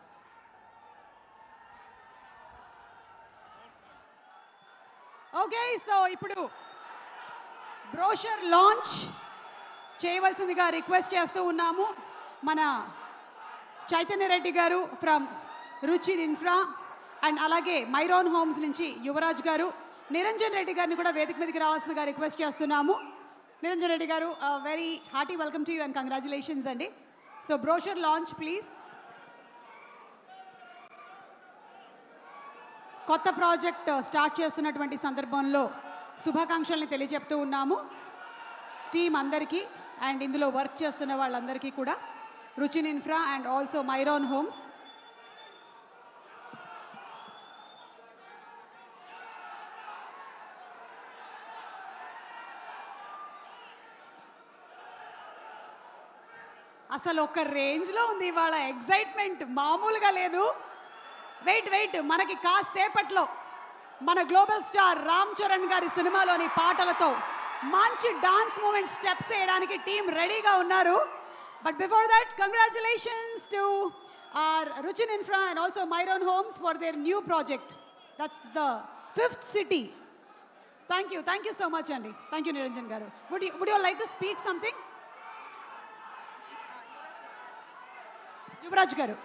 ఓకే, సో ఇప్పుడు బ్రోషర్ లాంచ్ చేయవలసిందిగా రిక్వెస్ట్ చేస్తూ ఉన్నాము. మన చైతన్య రెడ్డి గారు ఫ్రమ్ రుచిన్ ఇన్ఫ్రా అండ్ అలాగే మైరాన్ హోమ్స్ నుంచి యువరాజ్ గారు, నిరంజన్ రెడ్డి గారిని కూడా వేదిక మీదకి రావాల్సిందిగా రిక్వెస్ట్ చేస్తున్నాము. Niranjan Reddy garu, very hearty welcome to you and congratulations అండి. So brochure launch please. కొత్త ప్రాజెక్ట్ స్టార్ట్ చేస్తున్నటువంటి సందర్భంలో శుభాకాంక్షల్ని తెలియజెప్తూ ఉన్నాము టీం అందరికీ అండ్ ఇందులో వర్క్ చేస్తున్న వాళ్ళందరికీ కూడా, Ruchin Infra and also Myron Homes. అసలు ఒక రేంజ్లో ఉంది ఇవాళ ఎగ్జైట్మెంట్, మామూలుగా లేదు. వెయిట్ మనకి కాసేపట్లో మన గ్లోబల్ స్టార్ రామ్ చరణ్ గారి సినిమాలోని పాటలతో మంచి డాన్స్ మూమెంట్ స్టెప్స్ వేయడానికి టీం రెడీగా ఉన్నారు. But before that congratulations to our Ruchin Infra and also Myron Homes for their new project. That's the 5th city. Thank you so much, Andy. Thank you, Niranjan Garu. Would you like to speak something? Yuvraj Garu.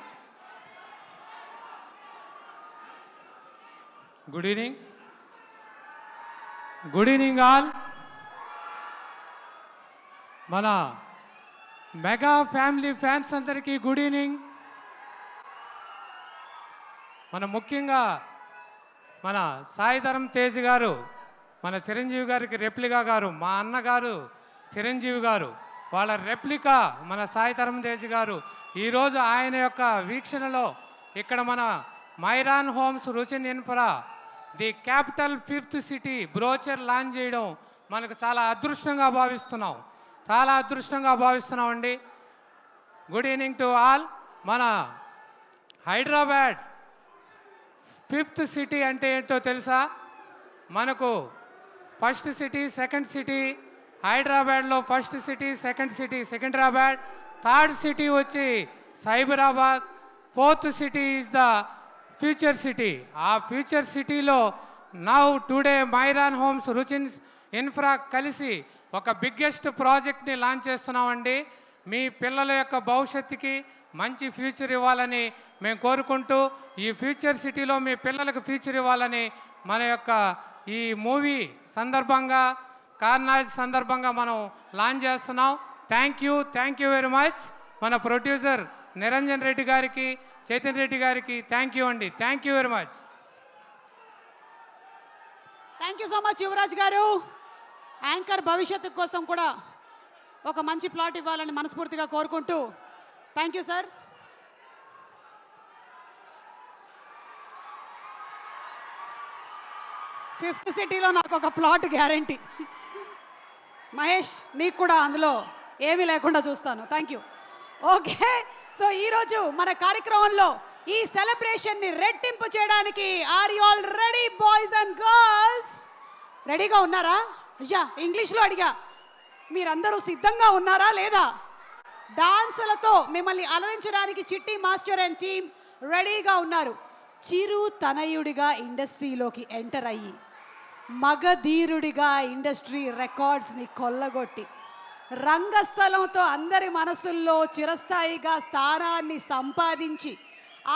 Good evening. Good evening all. Mana mega family fans andariki good evening. మన ముఖ్యంగా మన సాయిధరం తేజ్ గారు, మన చిరంజీవి గారికి రెప్లికా గారు, మా అన్నగారు చిరంజీవి గారు, వాళ్ళ రెప్లికా మన సాయిధరం తేజ్ గారు ఈరోజు ఆయన యొక్క వీక్షణలో ఇక్కడ మన Myron Homes Ruchin Infra the capital 5th city brochure launch చేయడం మనకు చాలా అదృష్టంగా భావిస్తున్నాం అండి. Good evening to all. మన హైదరాబాద్ 5th సిటీ అంటే ఏంటో తెలుసా? మనకు ఫస్ట్ సిటీ, సెకండ్ సిటీ, హైదరాబాద్లో first city, second city Secunderabad, third city వచ్చి Cyberabad, 4th city is the future city. ఆ ఫ్యూచర్ సిటీలో now today Myron Homes Ruchin Infra కలిసి ఒక బిగ్గెస్ట్ ప్రాజెక్ట్ని లాంచ్ చేస్తున్నామండి. మీ పిల్లల యొక్క భవిష్యత్తుకి మంచి ఫ్యూచర్ ఇవ్వాలని మేము కోరుకుంటూ, ఈ ఫ్యూచర్ సిటీలో మీ పిల్లలకు ఫ్యూచర్ ఇవ్వాలని మన యొక్క ఈ మూవీ సందర్భంగా, కార్నాజ్ సందర్భంగా మనం లాంచ్ చేస్తున్నాం. Thank you very much. మన ప్రొడ్యూసర్ నిరంజన్ రెడ్డి గారికి, చైతన్య రెడ్డి గారికి థ్యాంక్ యూ అండి. Thank you very much. Thank you so much Yuvraj గారు. యాంకర్ భవిష్యత్తు కోసం కూడా ఒక మంచి ప్లాట్ ఇవ్వాలని మనస్ఫూర్తిగా కోరుకుంటూ థ్యాంక్ యూ సార్. ఫిఫ్త్ సిటీలో నాకు ఒక ప్లాట్ గ్యారంటీ. మహేష్, నీకు కూడా అందులో ఏమీ లేకుండా చూస్తాను. Thank you. ఓకే, సో ఈరోజు మన కార్యక్రమంలో ఈ సెలబ్రేషన్ని రెట్టింపు చేయడానికి are you all ready boys and girls? రెడీగా ఉన్నారా? అయ్యా, ఇంగ్లీష్లో అడిగా. మీరందరూ సిద్ధంగా ఉన్నారా లేదా? డాన్సులతో మిమ్మల్ని అలరించడానికి చిట్టి మాస్టర్ అండ్ టీమ్ రెడీగా ఉన్నారు. చిరు తనయుడిగా ఇండస్ట్రీలోకి ఎంటర్ అయ్యి మగధీరుడిగా ఇండస్ట్రీ రికార్డ్స్ని కొల్లగొట్టి రంగస్థలంతో అందరి మనసుల్లో చిరస్థాయిగా స్థానాన్ని సంపాదించి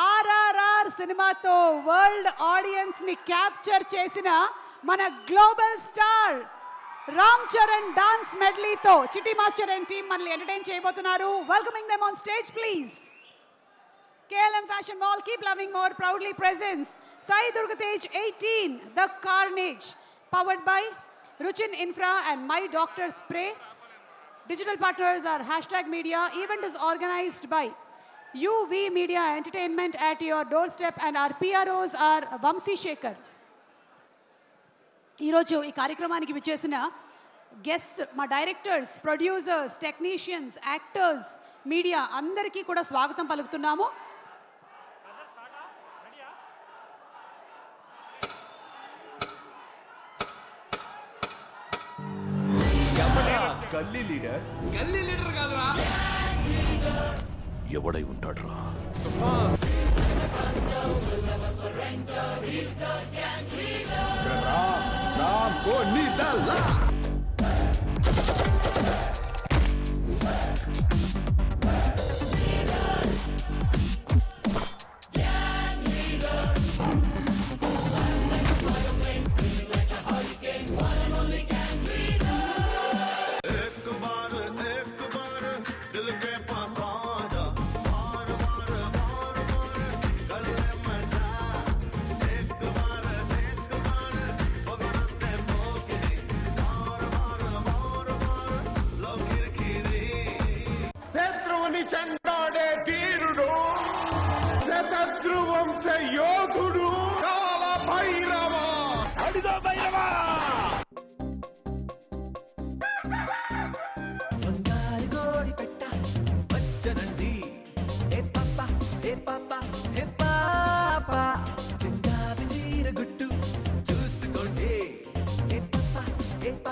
ఆర్ఆర్ఆర్ సినిమాతో వరల్డ్ ఆడియన్స్ని క్యాప్చర్ చేసిన మన global star Ram Charan dance మెడ్లీతో చిట్టి మాస్టర్ అండ్ టీమ్ మనల్ని ఎంటర్టైన్ చేయబోతున్నారు. Welcoming them on stage please. KLM Fashion Mall, keep loving more, proudly presents Sai Durga Tej 18, The Carnage, powered by Ruchin Infra and My Doctor Spray. Digital partners are #media. Event is organized by UV Media Entertainment at your doorstep and our PROs are Vamsi Shekhar. ఈరోజు ఈ కార్యక్రమానికి విచ్చేసిన గెస్ట్, మా directors, producers, technicians, actors, media అందరికీ కూడా స్వాగతం పలుకుతున్నాము. గల్లీ లీడర్ కాదురా, ఎవడై ఉంటాడురా?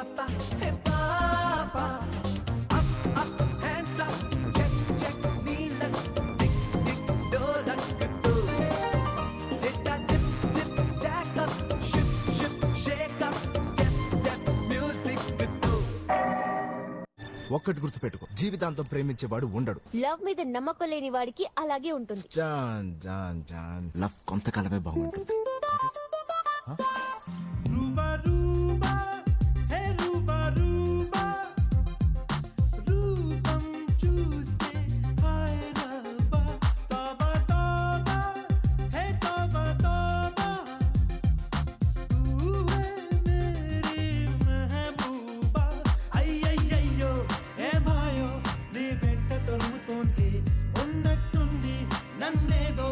papa, hey papa. Up, up, hands up, check, check, neelan, tick, tick, dolan, kutu. Jetta, jip, jip, jack up, ship, ship, shake up, step, step, music kutu. ఒక్కటి గుర్తుపెట్టుకో, జీవితాంతం ప్రేమించేవాడు ఉండడు. లవ్ మీద నమ్మకం లేని వాడికి అలాగే ఉంటుంది. జాన్ జాన్ జాన్ లవ్ కొంతకాలమే బాగుంటుంది. రూబా రూబా, హే రూబా రూబా, రూపం చూస్తే హాయ్ రబ్బా, తోబా తోబా, హే తోబా తోబా, ఊహే మేరీ మెహబూబా. అయ్యయ్యయ్యో ఏమాయో నీ వెంట తరుముతోంది, ఉన్నట్టుండి నన్నేదో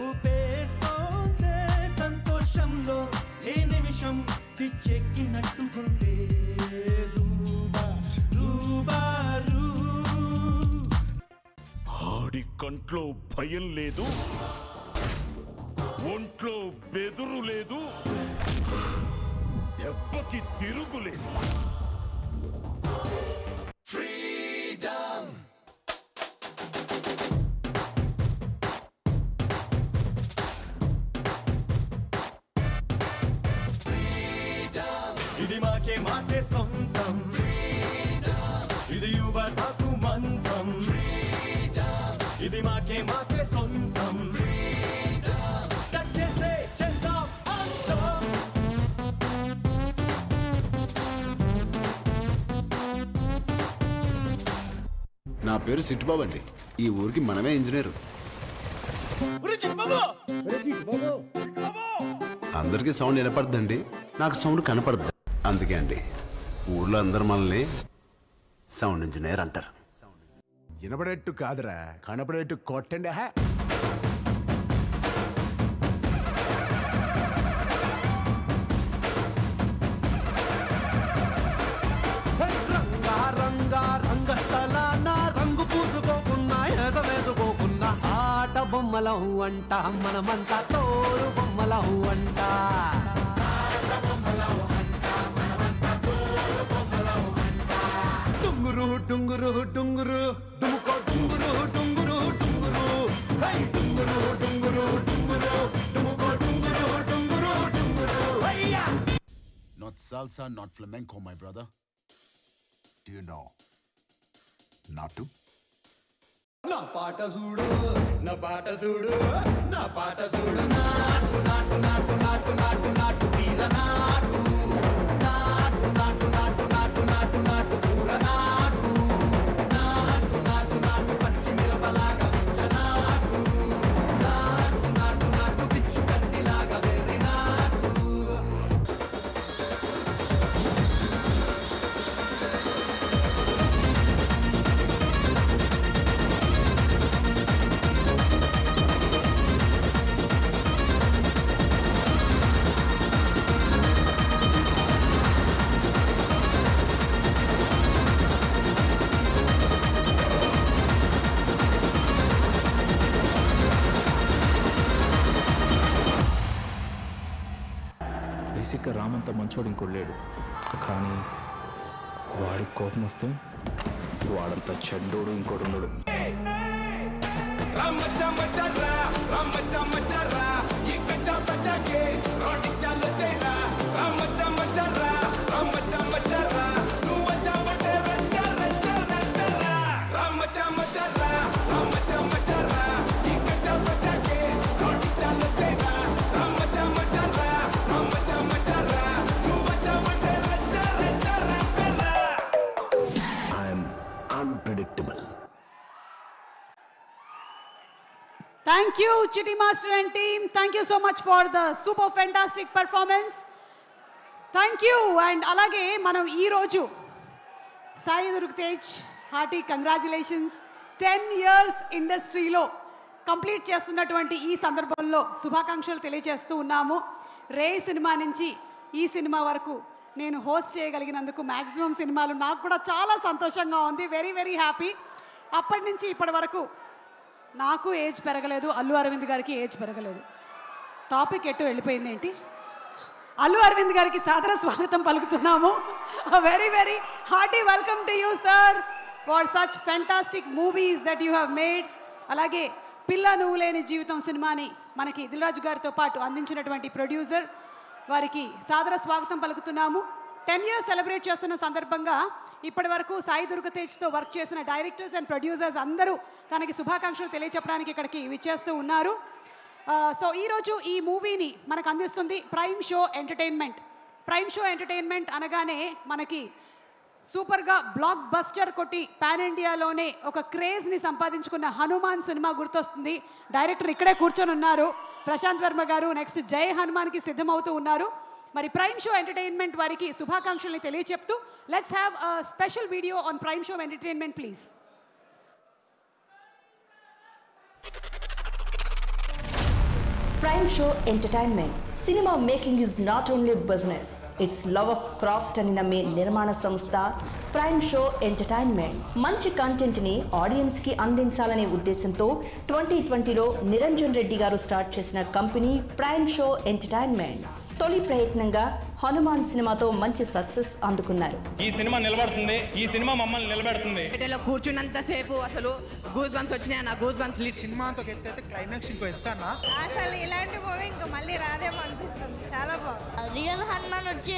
ఊపేస్తోందే, సంతోషంలో ఏ నిమిషం పిచ్చెక్కినట్టుగుండే. రూబా రూబా రూ. ఆడి కంట్లో భయం లేదు, ఒంట్లో బెదురు లేదు, దెబ్బకి తిరుగులేదు. ఇది మాకే మాకే సొంతం, ఇది యువతకు మంత్రం. ఇది మాకే మాకే సొంతం, టచ్ చేస్తే చేస్తాం అంతం. నా పేరు సిట్టుబాబు అండి. ఈ ఊరికి మనమే ఇంజనీరు. అందరికీ సౌండ్ వినపడుతుందండి, నాకు సౌండ్ కనపడుద్ది. అందుకే అండి ఊళ్ళో అందరు మనల్ని సౌండ్ ఇంజనీర్ అంటారు. వినపడేట్టు కాదురా, కనపడేట్టు కొట్టండి. రంగా రంగా రంగస్థల నా రంగు పూసుకోకున్నా ఎసవేసుకోకున్నా ఆట బొమ్మలం అంట, మనమంతా తోడు బొమ్మలం అంట. డుంగురు డుంగురు డుంగురు డుముకో డుంగురు డుంగురు డుంగురు, high డుంగురు డుంగురు డుంగురు డుముకో డుంగురు డుంగురు డుంగురు. Not salsa, not flamenco, my brother. Do you know not to? నా పాట చూడు, నా పాట చూడు, నా పాట చూడు. నాటు నాటు నాటు నాటు నాటు నాటు వీర నాటు, నాటు నాటు నాటు నాటు నాటు నాటు ఊర నాటు, నాటు నాటు నాటు పచ్చి మిరపలాగా పిచ్చ నాటు, నాటు నాటు నాటు పిచ్చు కత్తిలాగా వెర్రి నాటు. బేసిక్గా రామంత మంచోడు ఇంకోడు లేడు, కానీ వాడి కోపం వస్తే వాడంత చెడ్డోడు ఇంకోటి ఉండడు. Unpredictable. Thank you, Chitty Master and team. Thank you so much for the super fantastic performance. Thank you. And alage manam ee roju Sai Durg Tej hearty congratulations. 10 years industry lo complete చేస్తున్నటువంటి ఈ సందర్భంలో శుభాకాంక్షలు తెలియజేస్తూ ఉన్నాము. రే సినిమా నుంచి ఈ సినిమా వరకు నేను హోస్ట్ చేయగలిగినందుకు మ్యాక్సిమం సినిమాలు నాకు కూడా చాలా సంతోషంగా ఉంది. Very very happy. అప్పటి నుంచి ఇప్పటి వరకు నాకు ఏజ్ పెరగలేదు, అల్లు అరవింద్ గారికి ఏజ్ పెరగలేదు. టాపిక్ ఎటు వెళ్ళిపోయింది ఏంటి? అల్లు అరవింద్ గారికి సాదర స్వాగతం పలుకుతున్నాము. Very very hearty welcome to you sir for such fantastic movies that you have made. అలాగే పిల్ల నువ్వు లేని జీవితం సినిమాని మనకి దిల్రాజు గారితో పాటు అందించినటువంటి ప్రొడ్యూసర్ వారికి సాదర స్వాగతం పలుకుతున్నాము. 10 years సెలబ్రేట్ చేస్తున్న సందర్భంగా ఇప్పటి వరకు సాయి దుర్గతేజ్తో వర్క్ చేసిన డైరెక్టర్స్ అండ్ ప్రొడ్యూసర్స్ అందరూ తనకి శుభాకాంక్షలు తెలియచెప్పడానికి ఇక్కడికి విచ్చేస్తూ ఉన్నారు. సో ఈరోజు ఈ మూవీని మనకు అందిస్తుంది prime Show entertainment. Prime Show entertainment అనగానే మనకి సూపర్గా బ్లాక్ బస్టర్ కొట్టి పాన్ ఇండియాలోనే ఒక క్రేజ్ని సంపాదించుకున్న హనుమాన్ సినిమా గుర్తొస్తుంది. డైరెక్టర్ ఇక్కడే కూర్చొని ఉన్నారు, ప్రశాంత్ వర్మ గారు. నెక్స్ట్ జై హనుమాన్కి సిద్ధమవుతూ ఉన్నారు. మరి ప్రైమ్ షో ఎంటర్టైన్మెంట్ వారికి శుభాకాంక్షల్ని తెలియచెప్తూ let's have a special video on Prime Show Entertainment please. Prime Show Entertainment. Cinema making is not only business, it's love of craft and name నిర్మాణ సంస్థ ప్రైమ్ షో ఎంటర్టైన్మెంట్. మంచి కంటెంట్ ని ఆడియన్స్ కి అందించాలనే ఉద్దేశంతో 2020లో నిరంజన్ రెడ్డి గారు స్టార్ట్ చేసిన కంపెనీ ప్రైమ్ షో ఎంటర్టైన్మెంట్ తొలి ప్రయత్నంగా హనుమాన్ సినిమాతో మంచి సక్సెస్ అందుకున్నారు. ఈ సినిమా నిలబడుతుంది, ఈ సినిమా మమ్మల్ని నిలబెడుతుంది. థియేటర్లో కూర్చున్నంత సేపు అసలు గూస్ బంప్స్ వచ్చినాయి. నా గూస్ బంప్స్ లీడ్ సినిమా అంతా ఎత్తైతే క్లైమాక్స్ ఇంకో ఎత్తానా అసలు ఇలాంటి మూవీ ఇంకా మళ్ళీ రాదేమో అనిపిస్తుంది. చాలా బాగుంది. రియల్ హనుమాన్ వచ్చి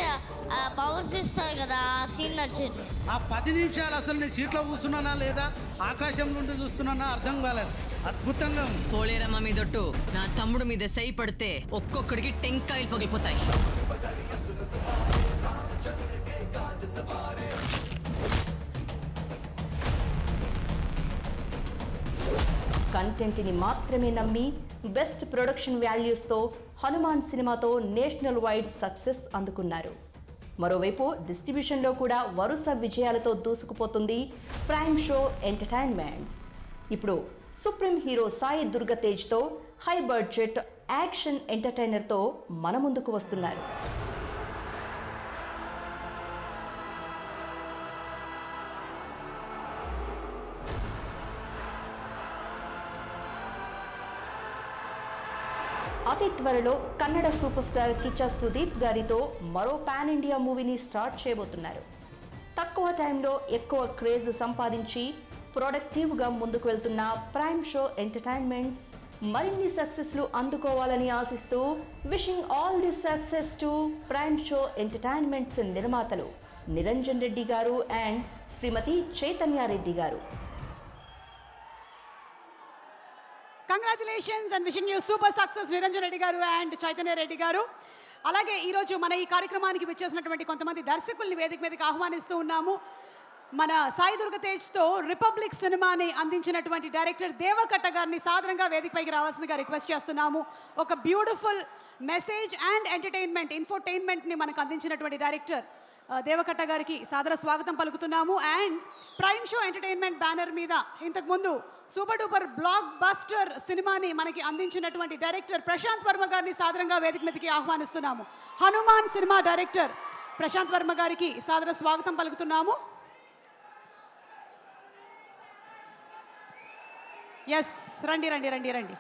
పవర్స్ ఇస్తారు కదా, ఆ సీన్ నచ్చింది. ఆ 10 నిమిషాలు అసలు నేను సీట్లో కూర్చున్నానా లేదా ఆకాశం నుండి చూస్తున్నానా అర్థం కాలేదు. అద్భుతంగా ఉంది. పోలేరమ్మ మీదొట్టు నా తమ్ముడు మీద సై పడితే ఒక్కొక్కడికి టెంకాయలు పగిలిపోతాయి. కంటెంట్ ని మాత్రమే నమ్మి బెస్ట్ ప్రొడక్షన్ వాల్యూస్తో హనుమాన్ సినిమాతో నేషనల్ వైడ్ సక్సెస్ అందుకున్నారు. మరోవైపు డిస్ట్రిబ్యూషన్లో కూడా వరుస విజయాలతో దూసుకుపోతుంది ప్రైమ్ షో ఎంటర్టైన్మెంట్స్. ఇప్పుడు సుప్రీం హీరో సాయి దుర్గతేజ్తో హై బడ్జెట్ యాక్షన్ ఎంటర్టైనర్తో మన ముందుకు వస్తున్నారు. అతి త్వరలో కన్నడ సూపర్ స్టార్ కిచ్చా సుదీప్ గారితో మరో పాన్ ఇండియా మూవీని స్టార్ట్ చేయబోతున్నారు. తక్కువ టైంలో ఎక్కువ క్రేజ్ సంపాదించి ప్రొడక్టివ్గా ముందుకు వెళ్తున్న ప్రైమ్ షో ఎంటర్టైన్మెంట్స్ మరిన్ని సక్సెస్లు అందుకోవాలని ఆశిస్తూ wishing all the success to prime Show entertainments నిర్మాతలు నిరంజన్ రెడ్డి గారు అండ్ శ్రీమతి చైతన్య రెడ్డి గారు. Congratulations and wishing you super success Niranjan Reddy గారు అండ్ చైతన్య రెడ్డి గారు. అలాగే ఈరోజు మన ఈ కార్యక్రమానికి విచ్చేసినటువంటి కొంతమంది దర్శకుల్ని వేదిక మీదకి ఆహ్వానిస్తూ ఉన్నాము. మన సాయి దుర్గతేజ్తో రిపబ్లిక్ సినిమాని అందించినటువంటి డైరెక్టర్ దేవకట్ట గారిని సాధారణంగా వేదికపైకి రావాల్సిందిగా రిక్వెస్ట్ చేస్తున్నాము. ఒక బ్యూటిఫుల్ మెసేజ్ అండ్ ఎంటర్టైన్మెంట్ ఇన్ఫోటైన్మెంట్ని మనకు అందించినటువంటి డైరెక్టర్ దేవకట్ట గారికి సాదర స్వాగతం పలుకుతున్నాము. అండ్ ప్రైమ్ షో ఎంటర్టైన్మెంట్ బ్యానర్ మీద ఇంతకుముందు సూపర్ డూపర్ బ్లాక్ బస్టర్ సినిమాని మనకి అందించినటువంటి డైరెక్టర్ ప్రశాంత్ వర్మ గారిని సాదరంగా వేదిక మీదకి ఆహ్వానిస్తున్నాము. హనుమాన్ సినిమా డైరెక్టర్ ప్రశాంత్ వర్మ గారికి సాదర స్వాగతం పలుకుతున్నాము. ఎస్, రండి రండి రండి రండి.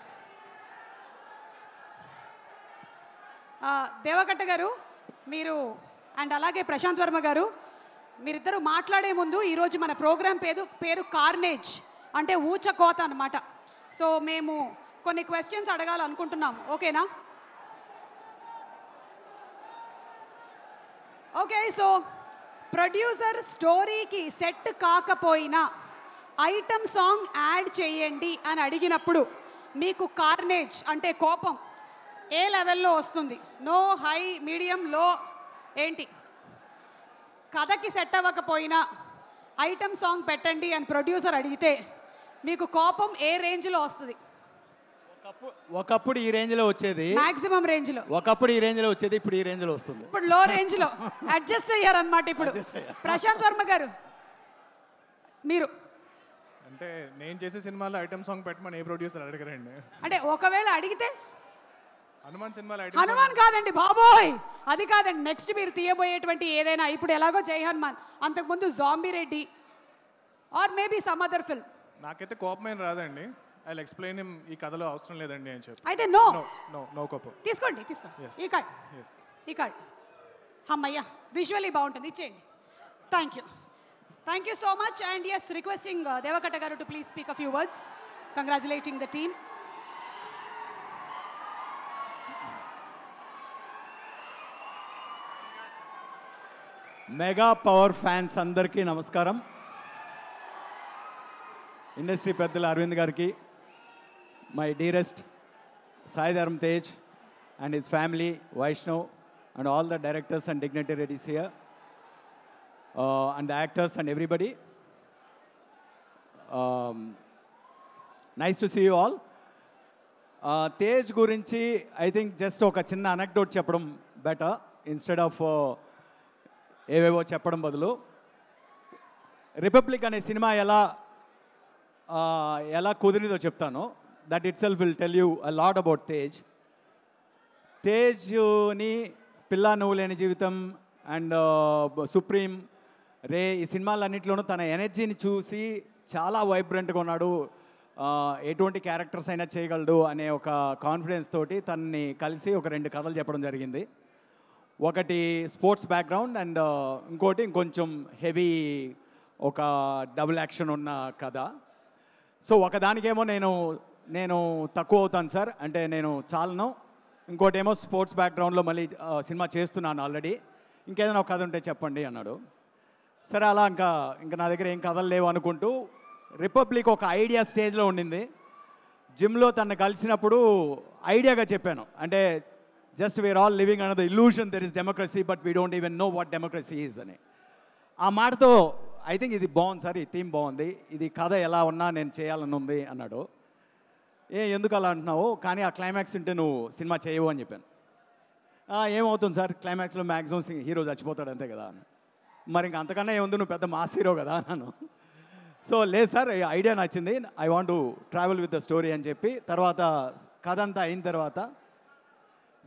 దేవకట్ట గారు మీరు అండ్ అలాగే ప్రశాంత్ వర్మ గారు మీరిద్దరూ మాట్లాడే ముందు ఈరోజు మన ప్రోగ్రాం పేరు కార్నేజ్ అంటే ఊచకోత అన్నమాట. సో మేము కొన్ని క్వశ్చన్స్ అడగాలనుకుంటున్నాము, ఓకేనా? ఓకే, సో ప్రొడ్యూసర్ స్టోరీకి సెట్ కాకపోయినా ఐటమ్ సాంగ్ యాడ్ చేయండి అని అడిగినప్పుడు మీకు కార్నేజ్ అంటే కోపం ఏ లెవెల్లో వస్తుంది? నో, హై, మీడియం, లో ఏంటి? కథకి సెట్ అవ్వకపోయినా ఐటమ్ సాంగ్ పెట్టండి అని ప్రొడ్యూసర్ అడిగితే మీకు కోపం ఏ రేంజ్లో వస్తుంది? ఒకప్పుడు ఈ రేంజ్లో వచ్చేది, మాక్సిమం రేంజ్లో. ఒకప్పుడు ఈ రేంజ్లో వచ్చేది, ఇప్పుడు ఈ రేంజ్లో వస్తుంది. ఇప్పుడు లో రేంజ్లో అడ్జస్ట్ అయ్యారన్నమాట. ఇప్పుడు ప్రశాంత్ వర్మ గారు మీరు అంటే నేను చేసే సినిమాలో ఐటమ్ సాంగ్ పెట్టమని ఏ ప్రొడ్యూసర్ అడగరండి. అంటే ఒకవేళ అడిగితే హనుమాన్ సినిమాలో హనుమాన్ కాదండి బాబోయ్, అది కాదండి. నెక్స్ట్ మీరు తీయబోయేటువంటి ఏదైనా, ఇప్పుడు ఎలాగో జై హనుమాన్, అంతకుముందు zombie Reddy or maybe some other film. నాకైతే కోపమేం రాదండి. ఐ విల్ ఎక్స్ప్లెయిన్ హిమ్, ఈ కథలో అవసరం లేదండి అని చెప్పి. అయితే నో నో కోపం తీసుకోండి. ఈ కార్డ్. ఎస్. ఇక్కడ అమ్మయ్య విజువల్లీ బాగుంటుంది, ఇచ్చేయండి. Thank you so much. And yes, requesting Deva Katta garu to please speak a few words congratulating the team. Mega power fans అందరికీ నమస్కారం. ఇండస్ట్రీ పెద్దలు అరవింద్ గారికి, my dearest Sai Dharam Tej and his family, Vaishnav and all the directors and dignitaries here, and the actors and everybody. Nice to see you all. Tej gurinchi, I think just oka chinna anecdote cheppadam better instead of ఏవేవో చెప్పడం బదులు. రిపబ్లిక్ అనే సినిమా ఎలా కుదిరిందో చెప్తాను. That itself will tell you a lot about Tej. తేజ్ని పిల్ల నువ్వు లేని జీవితం అండ్ సుప్రీం, రే, ఈ సినిమాలన్నింటిలోనూ తన ఎనర్జీని చూసి చాలా వైబ్రెంట్గా ఉన్నాడు, ఎటువంటి క్యారెక్టర్స్ అయినా చేయగలడు అనే ఒక కాన్ఫిడెన్స్ తోటి తనని కలిసి ఒక 2 కథలు చెప్పడం జరిగింది. ఒకటి స్పోర్ట్స్ బ్యాక్గ్రౌండ్ అండ్ ఇంకోటి ఇంకొంచెం హెవీ ఒక డబుల్ యాక్షన్ ఉన్న కథ. సో ఒకదానికేమో నేను తక్కువ అవుతాను సార్, అంటే నేను చాలను. ఇంకోటేమో స్పోర్ట్స్ బ్యాక్గ్రౌండ్లో మళ్ళీ సినిమా చేస్తున్నాను ఆల్రెడీ, ఇంకేదైనా ఒక కథ ఉంటే చెప్పండి అన్నాడు. సరే అలా ఇంకా నా దగ్గర ఏం కథలు లేవు అనుకుంటూ రిపబ్లిక్ ఒక ఐడియా స్టేజ్లో ఉండింది. జిమ్లో తను కలిసినప్పుడు ఐడియాగా చెప్పాను, అంటే just we are all living under the illusion there is democracy but we don't even know what democracy is అని. ఆ మాటతో ఐ థింక్ ఇది బాగుంది సార్, ఈ థీమ్ బాగుంది, ఇది కథ ఎలా ఉన్నా నేను చేయాలని ఉంది అన్నాడు. ఎందుకు అలా అంటున్నావు, కానీ ఆ క్లైమాక్స్ ఉంటే నువ్వు సినిమా చేయవు అని చెప్పాను. ఏమవుతుంది సార్, క్లైమాక్స్లో మ్యాక్సిమం హీరో చచ్చిపోతాడు అంతే కదా అని. మరి ఇంక అంతకన్నా ఏముంది, నువ్వు పెద్ద మాస్ హీరో కదా అన్నాను. సో లేదు సార్, ఐడియా నచ్చింది, I want to travel with the story అని చెప్పి తర్వాత కథ అంతా అయిన తర్వాత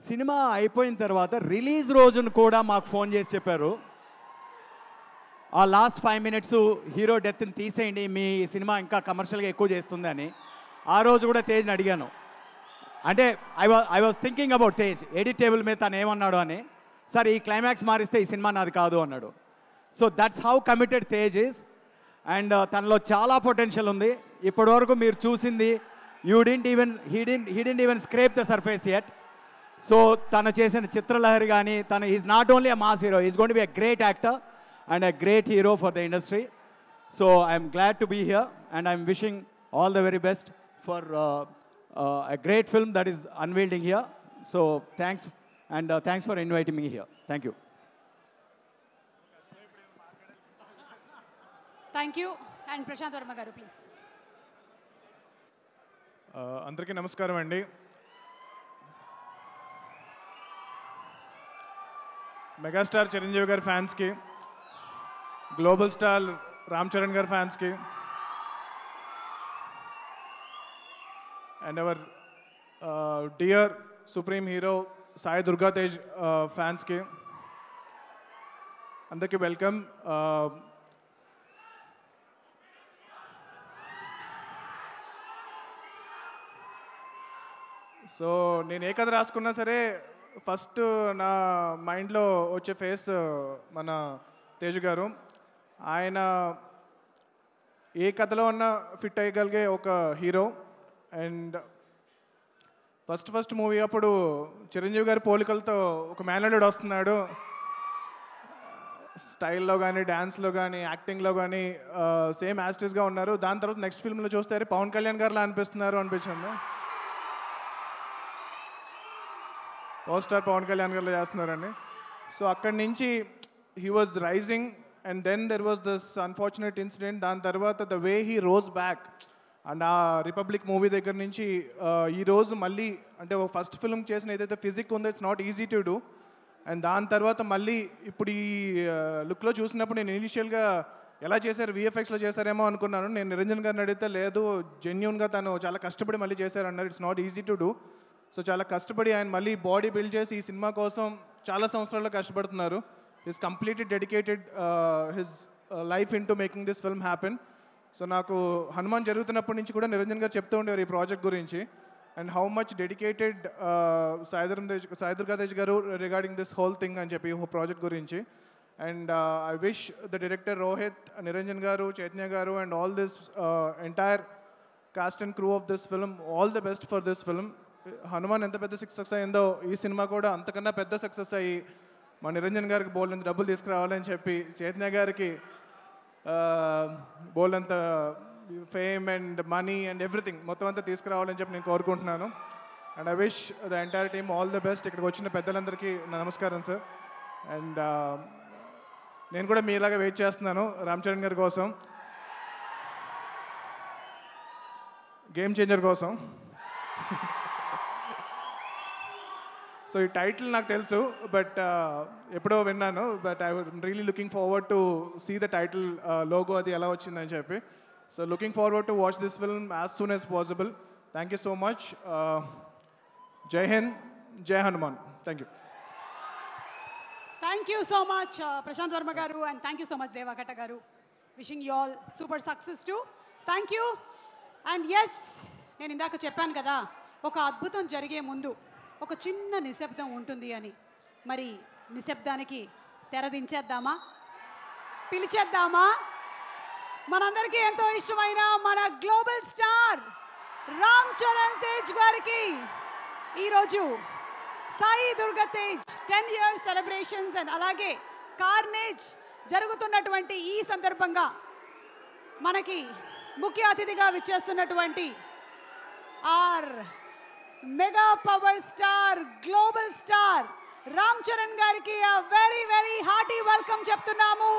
సినిమా అయిపోయిన తర్వాత రిలీజ్ రోజును కూడా మాకు ఫోన్ చేసి చెప్పారు, ఆ లాస్ట్ 5 minutes హీరో డెత్ని తీసేయండి, మీ సినిమా ఇంకా కమర్షియల్గా ఎక్కువ చేస్తుంది అని. ఆ రోజు కూడా తేజ్ని అడిగాను, అంటే I was thinking about Tej, edit table మీద తను ఏమన్నాడు అని. సార్ ఈ క్లైమాక్స్ మారిస్తే ఈ సినిమా నాది కాదు అన్నాడు. So that's how committed Tej is. And తనలో చాలా పొటెన్షియల్ ఉంది. ఇప్పటివరకు మీరు చూసింది he didn't even scrape the surface yet. So తను చేసిన చిత్రలహరి కానీ is not only a mass hero, is going to be a great actor and a great hero for the industry. So I'm glad to be here and I'm wishing all the very best for a great film that is unveiling here. So thanks, and thanks for inviting me here. Thank you. Thank you. And Prashant Verma garu, please. అందరికీ నమస్కారం అండి. మెగాస్టార్ చిరంజీవి గారి ఫ్యాన్స్కి, గ్లోబల్ స్టార్ రామ్ చరణ్ గారి ఫ్యాన్స్కి, and our dear supreme hero Sai Durga Tej fans ki andarki welcome. So నేను ఏ కథ రాసుకున్నా సరే ఫస్ట్ నా మైండ్లో వచ్చే ఫేస్ మన తేజ్ గారు. ఆయన ఏ కథలో ఉన్నా ఫిట్ అయ్యగలిగే ఒక హీరో. అండ్ ఫస్ట్ మూవీ అప్పుడు చిరంజీవి గారి పోలికలతో ఒక మేనల్లుడు వస్తున్నాడు, స్టైల్లో కానీ డ్యాన్స్లో కానీ యాక్టింగ్లో కానీ సేమ్ యాస్టిస్గా ఉన్నారు. దాని తర్వాత నెక్స్ట్ ఫిల్మ్లో చూస్తే పవన్ కళ్యాణ్ గారిలా అనిపిస్తున్నారు అనిపించింది. పవర్ స్టార్ పవన్ కళ్యాణ్ గారిలో చేస్తున్నారండి. సో అక్కడి నుంచి he was rising and then there was this unfortunate incident. దాని తర్వాత the way he rose back and ఆ రిపబ్లిక్ మూవీ దగ్గర నుంచి ఈరోజు మళ్ళీ అంటే ఫస్ట్ ఫిల్మ్ చేసిన ఏదైతే ఫిజిక్ ఉందో it's not easy to do. And దాని తర్వాత మళ్ళీ ఇప్పుడు ఈ లుక్లో చూసినప్పుడు నేను ఇనిషియల్గా ఎలా చేశారు, విఎఫ్ఎక్స్లో చేశారేమో అనుకున్నాను. నేను నిరంజన్ గారిని అడిగితే లేదు, జెన్యూన్గా తను చాలా కష్టపడి మళ్ళీ చేశారన్నారు. It's not easy to do. So చాలా కష్టపడి ఆయన మళ్ళీ బాడీ బిల్డ్ చేసి ఈ సినిమా కోసం చాలా సంవత్సరాల్లో కష్టపడుతున్నారు. Is completely dedicated his life in to making this film happen. So నాకు హనుమాన్ జరుగుతున్నప్పటి నుంచి కూడా నిరంజన్ గారు చెప్తూ ఉండేవారు ఈ ప్రాజెక్ట్ గురించి. and how much dedicated Sai Durga Tej garu regarding this whole thing and చెప్పి ఈ project గురించి. And I wish the director Rohit, Niranjan garu, Chaitanya garu and all this entire cast and crew of this film all the best for this film. Hanuman ఎంత పెద్ద సక్సెస్ అయిందో ఈ సినిమా కూడా అంతకన్నా పెద్ద సక్సెస్ అయ్యి మా నిరంజన్ గారికి బోల్డంత డబ్బులు తీసుకురావాలని చెప్పి చైతన్య గారికి బోల్డంత fame and money and everything మొత్తం అంతా తీసుకురావాలని చెప్పి నేను కోరుకుంటున్నాను. And I wish the entire team all the best. ఇక్కడికి వచ్చిన పెద్దలందరికీ నమస్కారం సార్. అండ్ నేను కూడా మీలాగా వెయిట్ చేస్తున్నాను రామ్ చరణ్ గారి కోసం, గేమ్ చేంజర్ కోసం. సో ఈ టైటిల్ నాకు తెలుసు, బట్ ఎప్పుడో విన్నాను. But I really looking forward to see the title logo అది ఎలా వచ్చిందని చెప్పి. So looking forward to watch this film as soon as possible. Thank you so much. Jai Hind, Jai Hanuman. Thank you. Thank you so much Prashanth Varma garu, and thank you so much Deva Katta garu. Wishing you all super success to. Thank you. And yes, నేను ఇందాక చెప్పాను కదా ఒక అద్భుతం జరిగే ముందు ఒక చిన్న నిశ్శబ్దం ఉంటుంది అని. మరి నిశ్శబ్దానికి తెరదించేద్దామా, పిలిచేద్దామా? మనందరికీ ఎంతో ఇష్టమైన మన గ్లోబల్ స్టార్ రామ్ చరణ్ తేజ్ గారికి ఈరోజు Sai Durga Tej 10 years celebrations and అలాగే కార్నేజ్ జరుగుతున్నటువంటి ఈ సందర్భంగా మనకి ముఖ్య అతిథిగా విచ్చేస్తున్నటువంటి our mega power star global star Ram Charan గారికి వెరీ వెరీ హార్టీ వెల్కమ్ చెప్తున్నాము.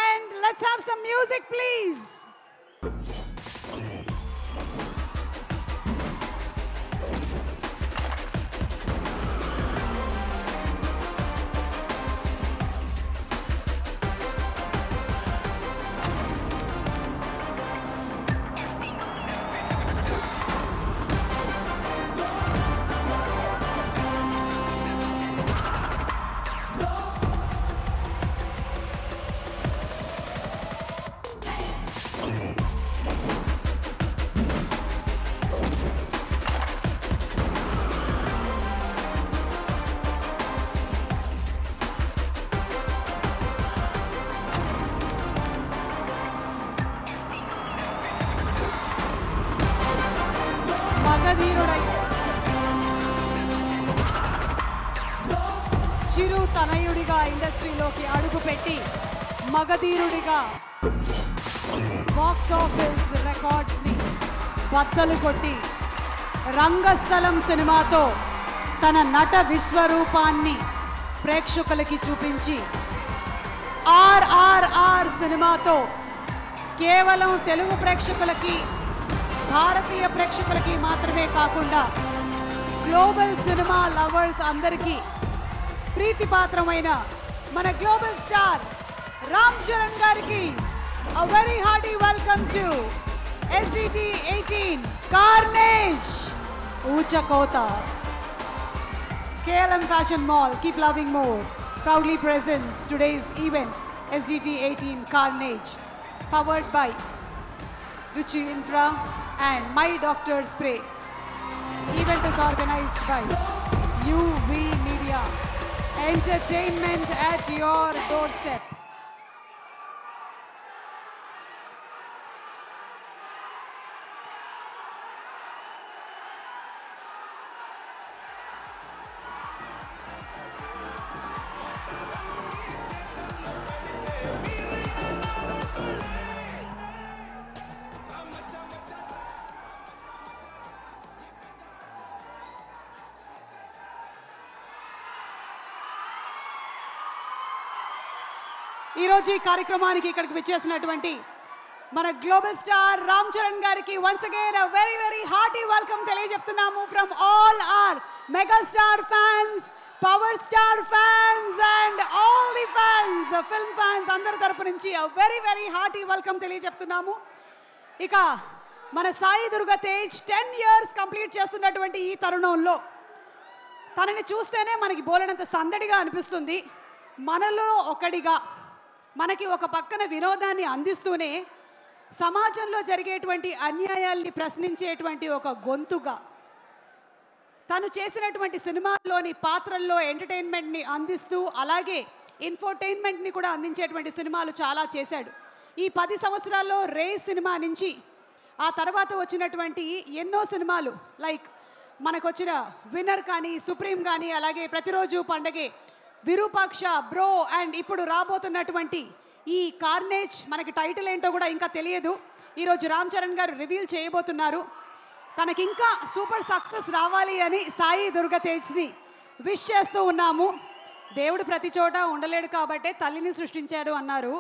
And let's have some music please. Chiru తనయుడిగా ఇండస్ట్రీలోకి అడుగుపెట్టి మగధీరుడిగా బాక్స్ ఆఫీస్ రికార్డ్స్ని బద్దలు కొట్టి రంగస్థలం సినిమాతో తన నట విశ్వరూపాన్ని ప్రేక్షకులకి చూపించి ఆర్ఆర్ఆర్ సినిమాతో కేవలం తెలుగు ప్రేక్షకులకి భారతీయ ప్రేక్షకులకి మాత్రమే కాకుండా గ్లోబల్ సినిమా లవర్స్ అందరికీ ప్రీతిపాత్రమైన మన గ్లోబల్ స్టార్ రామ్ చరణ్ గారికి a very hearty welcome to SDT 18 Carnage Ucha Kota. KLM Fashion Mall, keep loving more, proudly presents today's event SDT 18 Carnage, powered by Ruchi Infra and My Doctor Spray. Event is organized by UV Media. Entertainment at your doorstep. ఈరోజు ఈ కార్యక్రమానికి ఇక్కడికి విచ్చేసినటువంటి మన గ్లోబల్ స్టార్ రామ్ చరణ్ గారికి once again a very very hearty welcome తెలియజెప్తున్నాము from all our megastar fans, power star fans and all the fans, film fans అందరి తరపు నుంచి a very very hearty welcome తెలియజెప్తున్నాము. ఇక మన సాయి దుర్గా తేజ్ 10 years కంప్లీట్ చేస్తున్నటువంటి ఈ తరుణంలో తనని చూస్తేనే మనకి బోలెడంత సందడిగా అనిపిస్తుంది. మనలో ఒకడిగా మనకి ఒక పక్కన వినోదాన్ని అందిస్తూనే సమాజంలో జరిగేటువంటి అన్యాయాల్ని ప్రశ్నించేటువంటి ఒక గొంతుగా తను చేసినటువంటి సినిమాల్లోని పాత్రల్లో ఎంటర్టైన్మెంట్ని అందిస్తూ అలాగే ఇన్ఫోటైన్మెంట్ని కూడా అందించేటువంటి సినిమాలు చాలా చేశాడు. ఈ 10 సంవత్సరాల్లో రే సినిమా నుంచి ఆ తర్వాత వచ్చినటువంటి ఎన్నో సినిమాలు లైక్ మనకొచ్చిన విన్నర్ కానీ, సుప్రీం కానీ, అలాగే ప్రతిరోజు పండగే, విరూపాక్ష, బ్రో అండ్ ఇప్పుడు రాబోతున్నటువంటి ఈ కార్నేజ్, మనకి టైటిల్ ఏంటో కూడా ఇంకా తెలియదు. ఈరోజు రామ్ చరణ్ గారు రివీల్ చేయబోతున్నారు. తనకి ఇంకా సూపర్ సక్సెస్ రావాలి అని సాయి దుర్గా తేజ్ని విష్ చేస్తూ ఉన్నాము. దేవుడు ప్రతి చోట ఉండలేడు కాబట్టే తల్లిని సృష్టించాడు అన్నారు.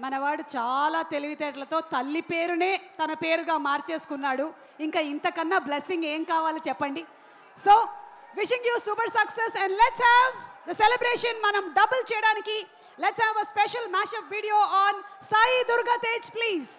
మనవాడు చాలా తెలివితేటలతో తల్లి పేరునే తన పేరుగా మార్చేసుకున్నాడు. ఇంకా ఇంతకన్నా బ్లెస్సింగ్ ఏం కావాలో చెప్పండి. So wishing you super success and let's have the celebration. మనం డబుల్ చేయడానికి let's have a special mashup video on Sai Durga Tej please.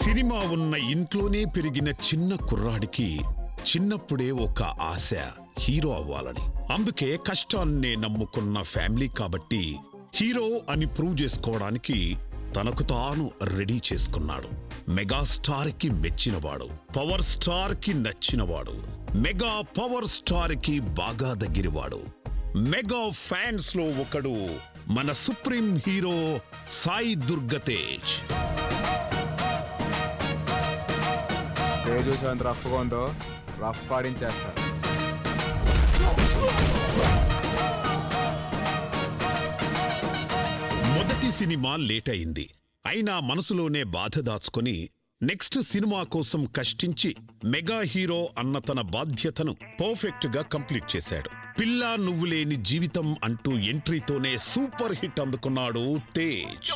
Cinema ఉన్న ఇంట్లోనే పెరిగిన చిన్న కుర్రాడికి చిన్నప్పుడే ఒక ఆశ, హీరో అవ్వాలని. అందుకే కష్టాన్నే నమ్ముకున్న ఫ్యామిలీ కాబట్టి హీరో అని ప్రూవ్ చేసుకోవడానికి తనకు తాను రెడీ చేసుకున్నాడు. మెగాస్టార్ కి మెచ్చినవాడు, పవర్ స్టార్ కి నచ్చినవాడు, మెగా పవర్ స్టార్ కి బాగా దగ్గరవాడు. మెగా ఫ్యాన్స్ లో ఒకడు మన సుప్రీం హీరో సాయి దుర్గా తేజ్. చూసి అంత రఫ్గా ఉందో రఫ్ ఆడించేస్తారు. మొదటి సినిమా లేట్ అయింది, అయినా మనసులోనే బాధ దాచుకొని నెక్స్ట్ సినిమా కోసం కష్టించి మెగా హీరో అన్న తన బాధ్యతను పర్ఫెక్ట్ గా కంప్లీట్ చేశాడు. పిల్లా నువ్వు లేని జీవితం అంటూ ఎంట్రీతోనే సూపర్ హిట్ అందుకున్నాడు తేజ్.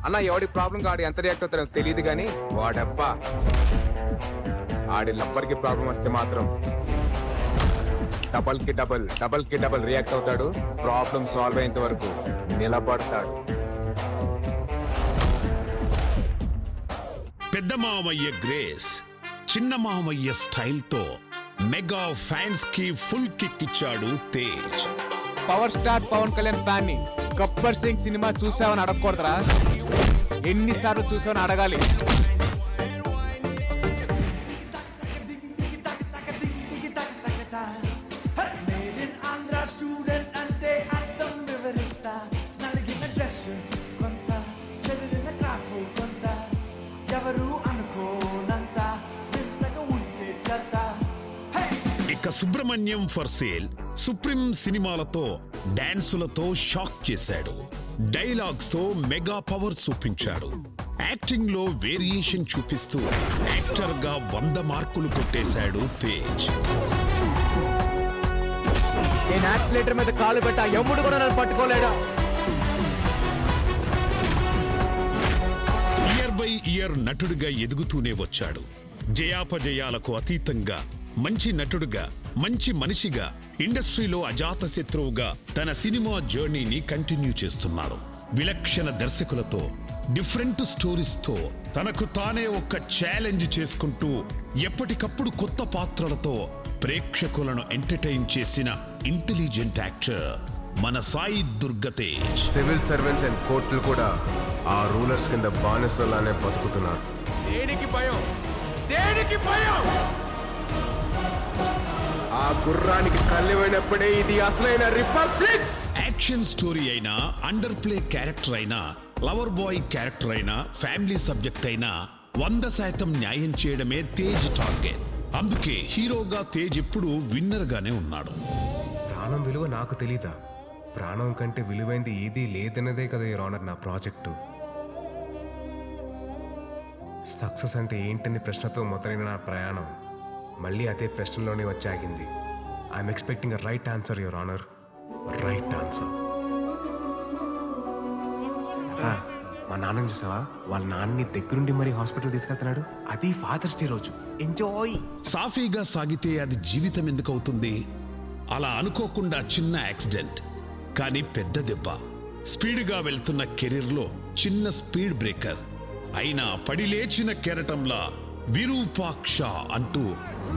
అన్న ఎవడి ప్రాబ్లం ఆడి ఎంత రియాక్ట్ అవుతారో తెలియదు కానీ వాడబ్బా ఆడి లబ్బర్కి ప్రాబ్లం వస్తే మాత్రం డబల్ కి డబల్ రియాక్ట్ అవుతాడు. ప్రాబ్లం సాల్వ్ అయ్యేంత వరకు నిలబడతాడు. పెద్ద మామయ్య గ్రేస్, చిన్న మామయ్య స్టైల్తో మెగా ఫ్యాన్స్ కి ఫుల్ కిక్ ఇచ్చాడు Tej. Power star Pawan Kalyan fan ని గబ్బర్ సింగ్ సినిమా చూసావని అడగకూడదురా, ఎన్నిసార్లు చూసావని అడగాలి. ఇక సుబ్రహ్మణ్యం ఫర్ సేల్ సుప్రీం సినిమాలతో డాన్సులతో షాక్ చేశాడు. డైలాగ్స్ తో మెగా పవర్ చూపించాడు. యాక్టింగ్ లో వేరియేషన్ చూపిస్తూ యాక్టర్ గా 100 మార్కులు కొట్టేశాడు తేజ్. నేను యాక్సిలేటర్ మీద కాలు పెట్టా, ఎమ్ముడు కూడా నన్ను పట్టుకోలేడా. ఇయర్ బై ఇయర్ నటుడిగా ఎదుగుతూనే వచ్చాడు. జయాపజయాలకు అతీతంగా మంచి నటుడుగా, మంచి మనిషిగా, ఇండస్ట్రీలో అజాత శత్రువుగా తన సినిమా జర్నీని కంటిన్యూ చేస్తున్నాడు. విలక్షణ దర్శకులతో, డిఫరెంట్ స్టోరీస్తో తనకు తానే ఒక ఛాలెంజ్ చేసుకుంటూ ఎప్పటికప్పుడు కొత్త పాత్రలతో ప్రేక్షకులను ఎంటర్టైన్ చేసిన ఇంటెలిజెంట్ యాక్టర్ మన Sai Durga Tej. Civil servants and కోర్టులు కూడా ఆ రూలర్స్ కింద బానిసలానే బతుకుతున్నారు. దేనికి భయం, దేనికి భయం? ఆ గుర్రానికి కళ్ళెమైనప్పుడే ఇది అసలైన రిపబ్లిక్. యాక్షన్ స్టోరీ అయినా, అండర్ ప్లే క్యారెక్టర్ అయినా, లవర్ బాయ్ క్యారెక్టర్ అయినా, ఫ్యామిలీ సబ్జెక్ట్ అయినా 100% న్యాయం చేయడమే తేజ్ టార్గెట్. అందుకే హీరోగా తేజ్ ఎప్పుడు విన్నర్ గానే ఉన్నాడు. ప్రాణం విలువ నాకు తెలీదా? ప్రాణం కంటే విలువైంది ఏదీ లేదన్నదే కదా యువర్ ఆనర్ నా ప్రాజెక్టు. సక్సెస్ అంటే ఏంటని ప్రశ్నతో మొదలైన నా ప్రయాణం మళ్ళీ అదే ప్రశ్నలోనే వచ్చాగింది. I'm expecting a right answer your honour, right answer. మా నాన్న చూసావా, వాళ్ళ నాన్నని దగ్గరుండి మరి హాస్పిటల్ తీసుకెళ్తున్నాడు. అది ఫాదర్స్ డే రోజు. ఎంజాయ్. సాఫీగా సాగితే అది జీవితం ఎందుకు అవుతుంది? అలా అనుకోకుండా చిన్న యాక్సిడెంట్, కానీ పెద్ద దెబ్బ. స్పీడ్గా వెళ్తున్న కెరీర్లో చిన్న స్పీడ్ బ్రేకర్. అయినా పడిలేచిన కెరటంలా విరూపాక్ష అంటూ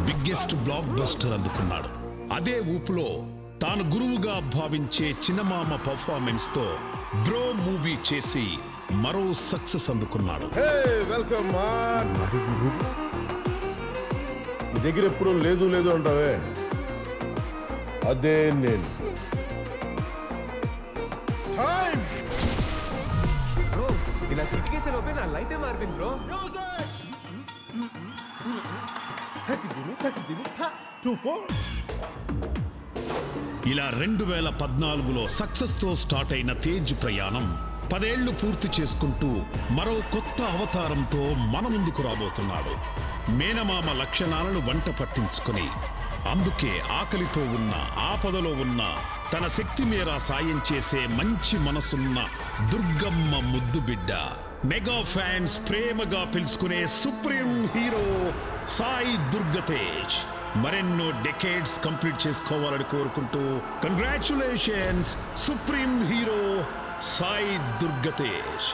బిగ్గెస్ట్ బ్లాక్ బస్టర్ అందుకున్నాడు. అదే ఊపులో తాను గురువుగా భావించే చిన్నమామ పర్ఫార్మెన్స్ తో బ్రో మూవీ చేసి మరో సక్సెస్ అందుకున్నాడు. వెల్కమ్ నీ దగ్గర ఎప్పుడు లేదు లేదు అంటావే, అదే నేను. ఇలా చిటికేసే లోపే నా లైఫే మారిపోయింది బ్రో. ఇలా 2014లో సక్సెస్ తో స్టార్ట్ అయిన తేజ్ ప్రయాణం 10 ఏళ్లు పూర్తి చేసుకుంటూ మరో కొత్త అవతారంతో మన ముందుకు రాబోతున్నాడు. మేనమామ లక్షణాలను వంట పట్టించుకుని, అందుకే ఆకలితో ఉన్న, ఆపదలో ఉన్న, తన శక్తి మేర సాయం చేసే మంచి మనసున్న దుర్గమ్మ ముద్దు బిడ్డ, మెగా ఫ్యాన్స్ ప్రేమగా పిలుచుకునే సుప్రీం హీరో సాయి దుర్గతేజ్ మరెన్నో డెకేడ్స్ కంప్లీట్ చేసుకోవాలని కోరుకుంటూ congratulations supreme hero Sai Durgatej.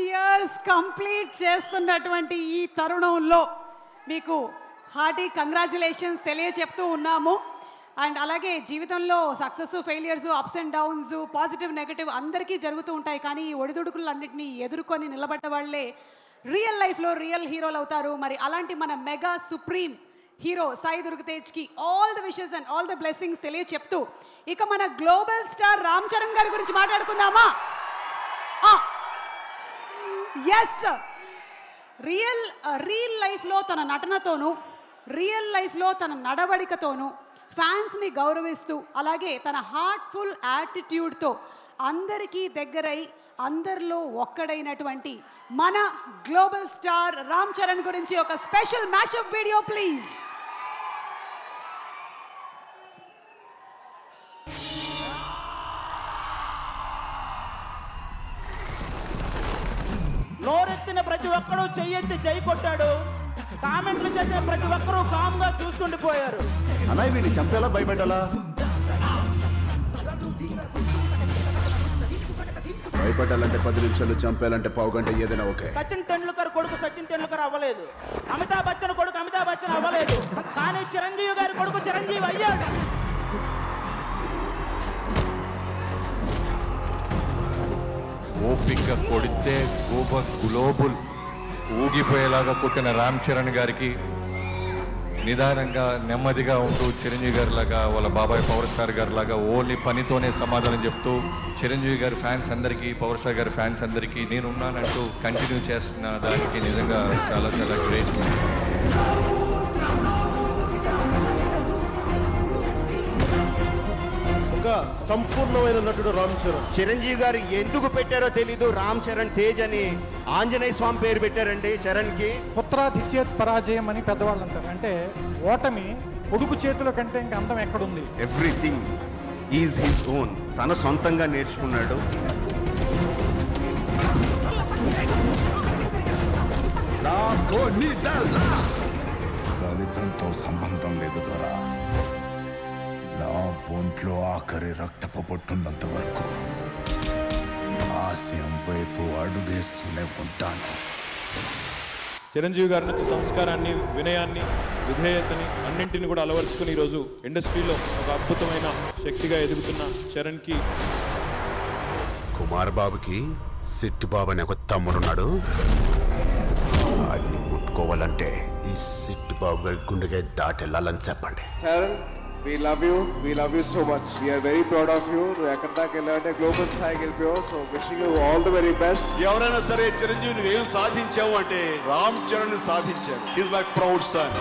years complete చేస్తున్నటువంటి ఈ తరుణంలో మీకు హార్టీ కంగ్రాచులేషన్స్ తెలియచెప్తూ ఉన్నాము. అండ్ అలాగే జీవితంలో success, failures, ups and downs, positive negative అందరికీ జరుగుతూ ఉంటాయి. కానీ ఈ ఒడిదుడుకులన్నింటినీ ఎదుర్కొని నిలబడ్డ వాళ్ళే రియల్ లైఫ్లో రియల్ హీరోలు అవుతారు. మరి అలాంటి మన మెగా సుప్రీం హీరో సాయి దుర్గతేజ్కి all the wishes and all the blessings తెలియచెప్తూ ఇక మన గ్లోబల్ స్టార్ రామ్ చరణ్ గారి గురించి మాట్లాడుకుందామా? ఎస్, రియల్ లైఫ్లో తన నటనతోనూ, రియల్ లైఫ్లో తన నడవడికతోనూ ఫ్యాన్స్ని గౌరవిస్తూ, అలాగే తన హార్ట్ఫుల్ యాటిట్యూడ్తో అందరికీ దగ్గరై అందరిలో ఒక్కడైనటువంటి మన గ్లోబల్ స్టార్ రామ్ చరణ్ గురించి ఒక స్పెషల్ మ్యాషప్ వీడియో ప్లీజ్. నోరెత్తిన ప్రతి ఒక్కరూ చెయ్యెత్తి జై కొట్టాడు. కామెంట్లు చేసే ప్రతి ఒక్కరూ కామ్గా చూస్తుండిపోయారు. అన్నయ్య వీడిని చంపేలా భయపెట్టాలా? భయపెట్టాలంటే 10 నిమిషాలు, చంపేయాలంటే పావు గంట, ఏదైనా ఓకే. సచిన్ టెండూల్కర్ కొడుకు సచిన్ టెండూల్కర్ అవ్వలేదు, అమితాబ్ బచ్చన్ కొడుకు అమితాబ్ బచ్చన్ అవ్వలేదు, కానీ చిరంజీవి గారి కొడుకు చిరంజీవి అయ్యాడు. ఓపిక కొడితే గ్లోబల్ ఊగిపోయేలాగా కొట్టిన రామ్ చరణ్ గారికి నిదానంగా నెమ్మదిగా ఉంటూ చిరంజీవి గారి లాగా, వాళ్ళ బాబాయ్ పవర్ స్టార్ గారి లాగా ఓన్లీ పనితోనే సమాధానం చెప్తూ చిరంజీవి గారి ఫ్యాన్స్ అందరికీ, పవర్ స్టార్ గారి ఫ్యాన్స్ అందరికీ నేనున్నానంటూ కంటిన్యూ చేస్తున్న దానికి నిజంగా చాలా చాలా గ్రేట్. ఒక సంపూర్ణమైన నటుడు రామ్ చరణ్. చిరంజీవి గారు ఎందుకు పెట్టారో తెలీదు, రామ్ చరణ్ తేజ్ అని ఆంజనేయ స్వామి పేరు పెట్టారండి చరణ్ కి. పుత్రాధిచ్యేత్ పరాజయం అని పెద్దవాళ్ళు అంటారు. అంటే ఓటమి కొడుకు చేతుల కంటే ఇంకా అందం ఎక్కడుంది? ఎవ్రీథింగ్ ఈజ్ హిస్ ఓన్, తన సొంతంగా నేర్చుకున్నాడు. ఫలితంతో సంబంధం లేదు ద్వారా నా ఒంట్లో ఆఖరి రక్తపు పొట్టున్నంత వరకు ఆశయం వైపు అడుగేస్తూనే ఉంటాను. చిరంజీవి గారి నుంచి సంస్కారాన్ని, వినయాన్ని, విధేయతని అన్నింటిని కూడా అలవరుచుకుని ఈరోజు ఇండస్ట్రీలో ఒక అద్భుతమైన శక్తిగా ఎదుగుతున్న చరణ్కి, కుమార్ బాబుకి సిట్టు బాబు అనే ఒక తమ్ముడున్నాడు. వాడిని ముట్టుకోవాలంటే ఈ సిట్టు బాబు గారి గుండెగా దాటి వెళ్ళాలని చెప్పండి. We love you so much. We are very proud of you. నువ్వు ఎక్కడ దాకా వెళ్ళాలంటే గ్లోబల్ స్థాయికి వెళ్ళిపోయావు. So wishing you all the very best. ఎవరైనా సరే చిరంజీవి నువ్వు ఏం సాధించావు అంటే రామ్ చరణ్ సాధించావు. Is my proud son.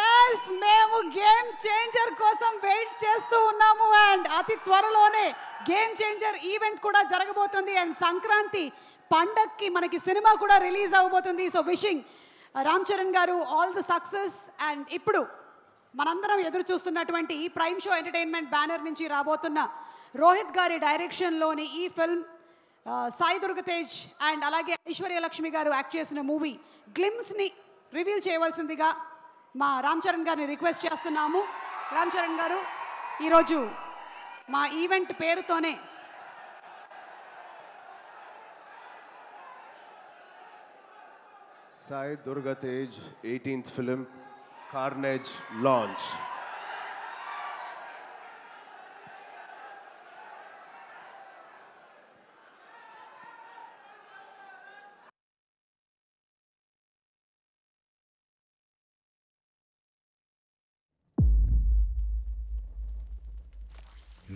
Yes మేము చేంజర్ కోసం వెయిట్ చేస్తూ ఉన్నాము అండ్ అతి త్వరలోనే గేమ్ చేంజర్ ఈవెంట్ కూడా జరగబోతుంది అండ్ సంక్రాంతి పండక్కి మనకి సినిమా కూడా రిలీజ్ అవబోతుంది. సో విషింగ్ రామ్ చరణ్ గారు ఆల్ ది సక్సెస్. అండ్ ఇప్పుడు మనందరం ఎదురు చూస్తున్నటువంటి ప్రైమ్ షో ఎంటర్టైన్మెంట్ బ్యానర్ నుంచి రాబోతున్న రోహిత్ గారి డైరెక్షన్లోని ఈ ఫిల్మ్ సాయి దుర్గ తేజ్ అండ్ అలాగే ఐశ్వర్యలక్ష్మి గారు యాక్ట్ చేసిన మూవీ గ్లిమ్స్ని రివీల్ చేయవలసిందిగా మా రామ్ చరణ్ గారిని రిక్వెస్ట్ చేస్తున్నాము. రామ్ చరణ్ గారు ఈరోజు మా ఈవెంట్ పేరుతోనే Sai Durga Tej 18th film carnage launch.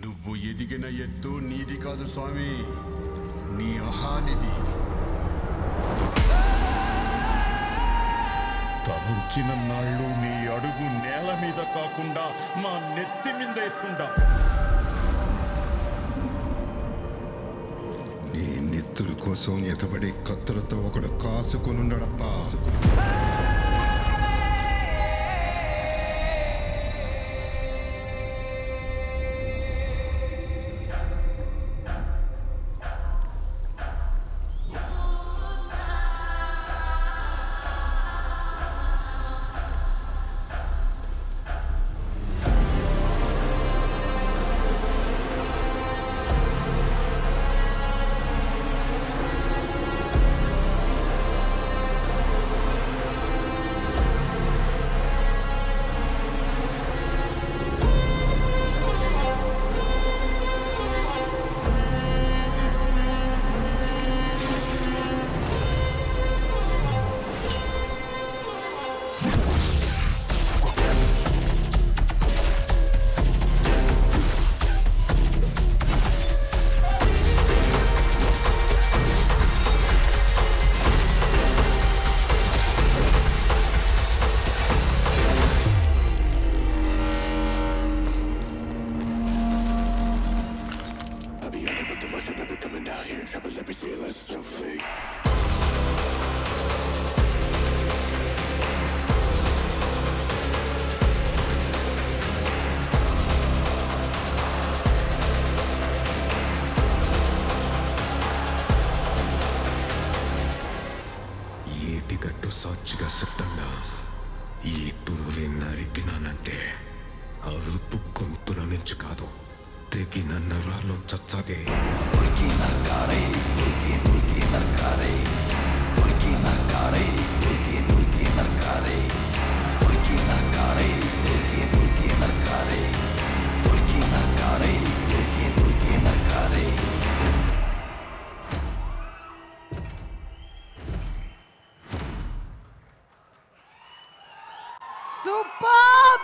నువ్వు ఎదిగిన ఎత్తు నీది కాదు స్వామి, నీ అహానిది. తలంచిన నాళ్ళు నీ అడుగు నేల మీద కాకుండా మా నెత్తి మీద వేసుండా. నీ నెత్తుల కోసం ఎగబడి కత్తులతో ఒకడు కాసుకొనుండడప్పా. ఏటిగట్టు సాక్షిగా చెప్తున్నా, ఈ తూరి నరికినానంటే అరుపు గొంతుల నుంచి కాదు, తెగిన నరాలు చచ్చదే. సూపర్.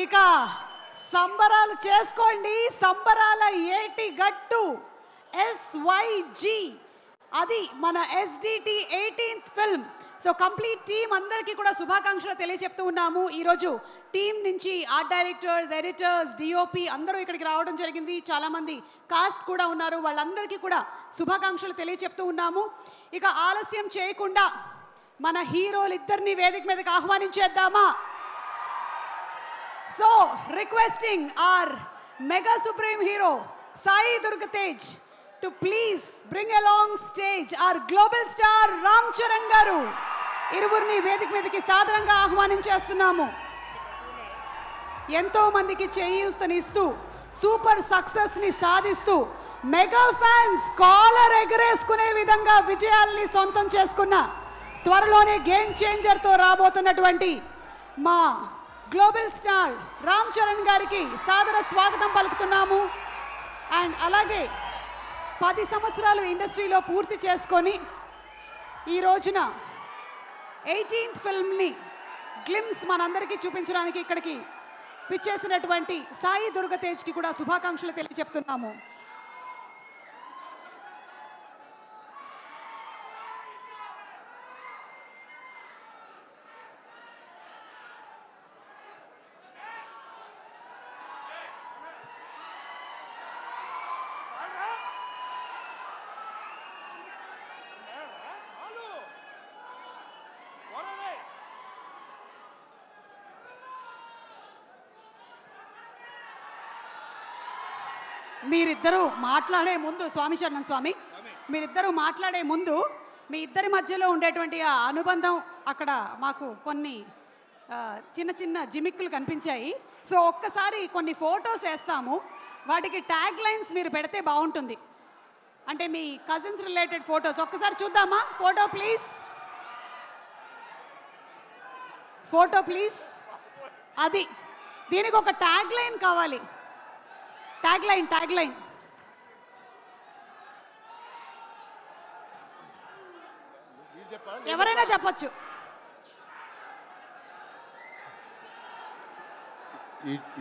ఇక సంబరాలు చేసుకోండి. సంబరాల ఏటి గట్టు SYG, అది మన SDT 18th film. So complete team అందరికీ కూడా శుభాకాంక్షలు తెలియజెప్తూ ఉన్నాము. ఈరోజు టీం నుంచి ఆర్ట్ డైరెక్టర్స్, ఎడిటర్స్, DOP అందరూ ఇక్కడికి రావడం జరిగింది. చాలామంది కాస్ట్ కూడా ఉన్నారు. వాళ్ళందరికీ కూడా శుభాకాంక్షలు తెలియజెప్తూ ఉన్నాము. ఇక ఆలస్యం చేయకుండా మన హీరోలు ఇద్దరిని వేదిక మీదకి ఆహ్వానించేద్దామా? So requesting our mega supreme hero Sai Durga Tej to please bring along stage our global star Ram Charan garu. ఇరువురిని వేదిక మీదకి సాదరంగా ఆహ్వానించేస్తున్నాము. ఎంతో మందికి చేయూతనిస్తూ సూపర్ సక్సెస్ ని సాధిస్తూ మెగా ఫ్యాన్స్ కాలర్ ఎగరేసుకునే విధంగా విజయాల్ని సొంతం చేసుకున్న త్వరలోనే గేమ్ చేంజర్తో రాబోతున్నటువంటి మా గ్లోబల్ స్టార్ రామ్ చరణ్ గారికి సాదర స్వాగతం పలుకుతున్నాము. అండ్ అలాగే 10 సంవత్సరాలు ఇండస్ట్రీలో పూర్తి చేసుకొని ఈ రోజున 18th ఫిల్మ్ని గ్లిమ్స్ మనందరికీ చూపించడానికి ఇక్కడికి పిచ్చేసినటువంటి సాయి దుర్గ తేజ్కి కూడా శుభాకాంక్షలు తెలియజెప్తున్నాము. మీరిద్దరూ మాట్లాడే ముందు స్వామి శరణం స్వామి మీరిద్దరూ మాట్లాడే ముందు మీ ఇద్దరి మధ్యలో ఉండేటువంటి ఆ అనుబంధం అక్కడ మాకు కొన్ని చిన్న చిన్న జిమిక్కులు కనిపించాయి. సో ఒక్కసారి కొన్ని ఫొటోస్ వేస్తాము, వాటికి ట్యాగ్ లైన్స్ మీరు పెడితే బాగుంటుంది. అంటే మీ కజిన్స్ రిలేటెడ్ ఫొటోస్ ఒక్కసారి చూద్దామా? Photo please, photo please. అది దీనికి ఒక ట్యాగ్ లైన్ కావాలి. ట్యాగ్ లైన్ ఎవరైనా చెప్పొచ్చు.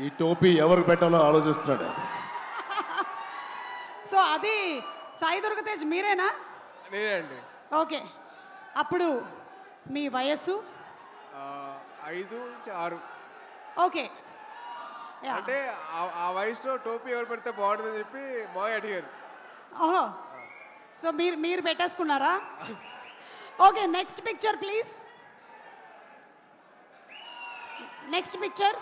ఈ టోపీ ఎవరికి పెట్టాలో ఆలోచిస్తున్నాడు. సో అది సాయి దుర్గతేజ్ మీరేనా? నేనే అండి. ఓకే, అప్పుడు మీ వయస్సు 5-6. ఓకే, అంటే ఆ వయసులో టోపీ ఎవరు పెడితే బాగుంటుందని చెప్పి మాయ అడిగారు. ఓహో, సో మీరు పెట్టేసుకున్నారా? Okay, next picture please. Next picture.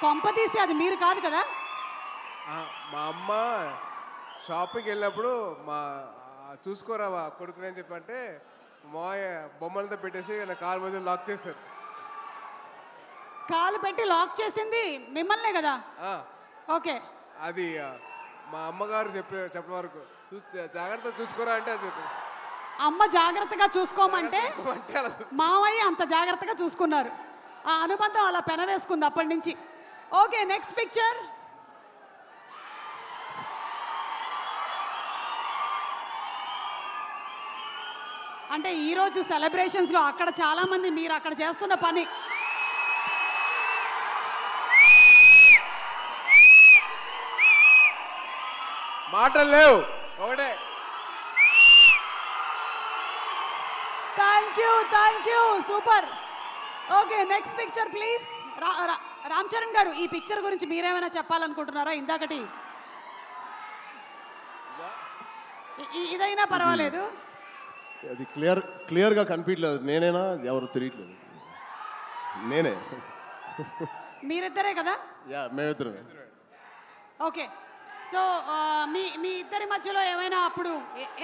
కొంప తీసి అది మీరు కాదు కదా? మా అమ్మ షాపింగ్కి వెళ్ళినప్పుడు చూసుకోరా కొడుకుని అని చెప్పంటే మాయ బొమ్మలతో పెట్టేసి నా కాలు మధ్య లాక్ చేశారు. కాలు పెట్టి లాక్ చేసింది మిమ్మల్నే కదా? ఓకే, అది మా అమ్మగారు చెప్పిన వరకు జాగ్రత్తగా చూసుకోరా అంటే అది చెప్పి అమ్మ జాగ్రత్తగా చూసుకోమంటే మావయ్య అంత జాగ్రత్తగా చూసుకున్నారు. ఆ అనుబంధం అలా పెనవేసుకుంది అప్పటి నుంచి. Okay, next picture. అంటే ఈరోజు సెలబ్రేషన్స్లో అక్కడ చాలామంది మీరు అక్కడ చేస్తున్న పని మాటలు లేవు ఒకటే. Thank you super. Okay, next picture please. Ram Charan గారు, ఈ పిక్చర్ గురించి మీరేమైనా చెప్పాలనుకుంటున్నారా? ఇందాకటి ఇదైనా పర్వాలేదు. అది క్లియర్గా కనిపించలేదు. నేనేనా ఎవరు తెలియట్లేదు. నేనే. మీరిద్దరే కదా? యా, మేమిద్దరమే. ఓకే, సో మీ ఇద్దరి మధ్యలో ఏమైనా అప్పుడు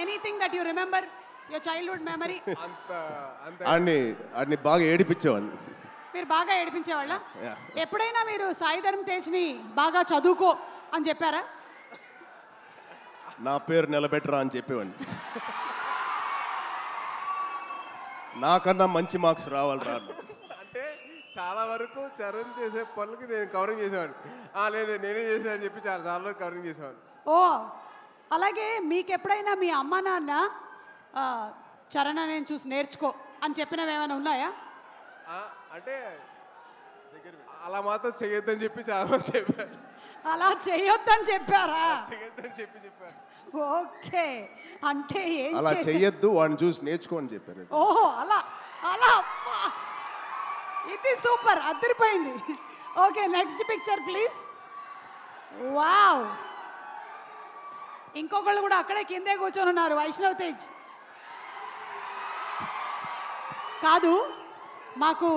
anything that you remember your childhood memory? ఆడిని బాగా ఏడిపించేవాడిని. మీరు బాగా ఏడిపించేవాళ్ళ? ఎప్పుడైనా మీరు సాయి ధరమ్ తేజ్ని బాగా చదువుకో అని చెప్పారా? నా పేరు నిలబెట్టరా అని చెప్పేవాడిని. నాకన్నా మంచి మార్క్స్ రావాలిరా. అంటే చాలా వరకు చరణ్ చేసే పనులకి నేను కవరింగ్ చేసేవాడిని. లేదు నేనే చేసా అని చెప్పి చాలా వరకు కవరింగ్ చేసేవాడిని. ఓ, అలాగే మీకు ఎప్పుడైనా మీ అమ్మ నాన్న చరణ్ నేను చూసి నేర్చుకో అని చెప్పినవి ఏమైనా ఉన్నాయా? అంటే అలా మాత్రం చేయొద్దని చెప్పి చాలా మంది చెప్పారు. అలా చేయొద్దని చెప్పారా? చేయొద్దని చెప్పారు. ఓకే, అంటే అలా చెయ్యొద్దు, వాడిని చూసి నేర్చుకో అని చెప్పారు. ఓహో, అలా అలా. ఇది సూపర్, అదిరిపోయింది. Okay, next picture please. Wow, ఇంకొకళ్ళు కూడా అక్కడే కిందే కూర్చొని ఉన్నారు. వైష్ణవ్ తేజ్ కాదు, మాకు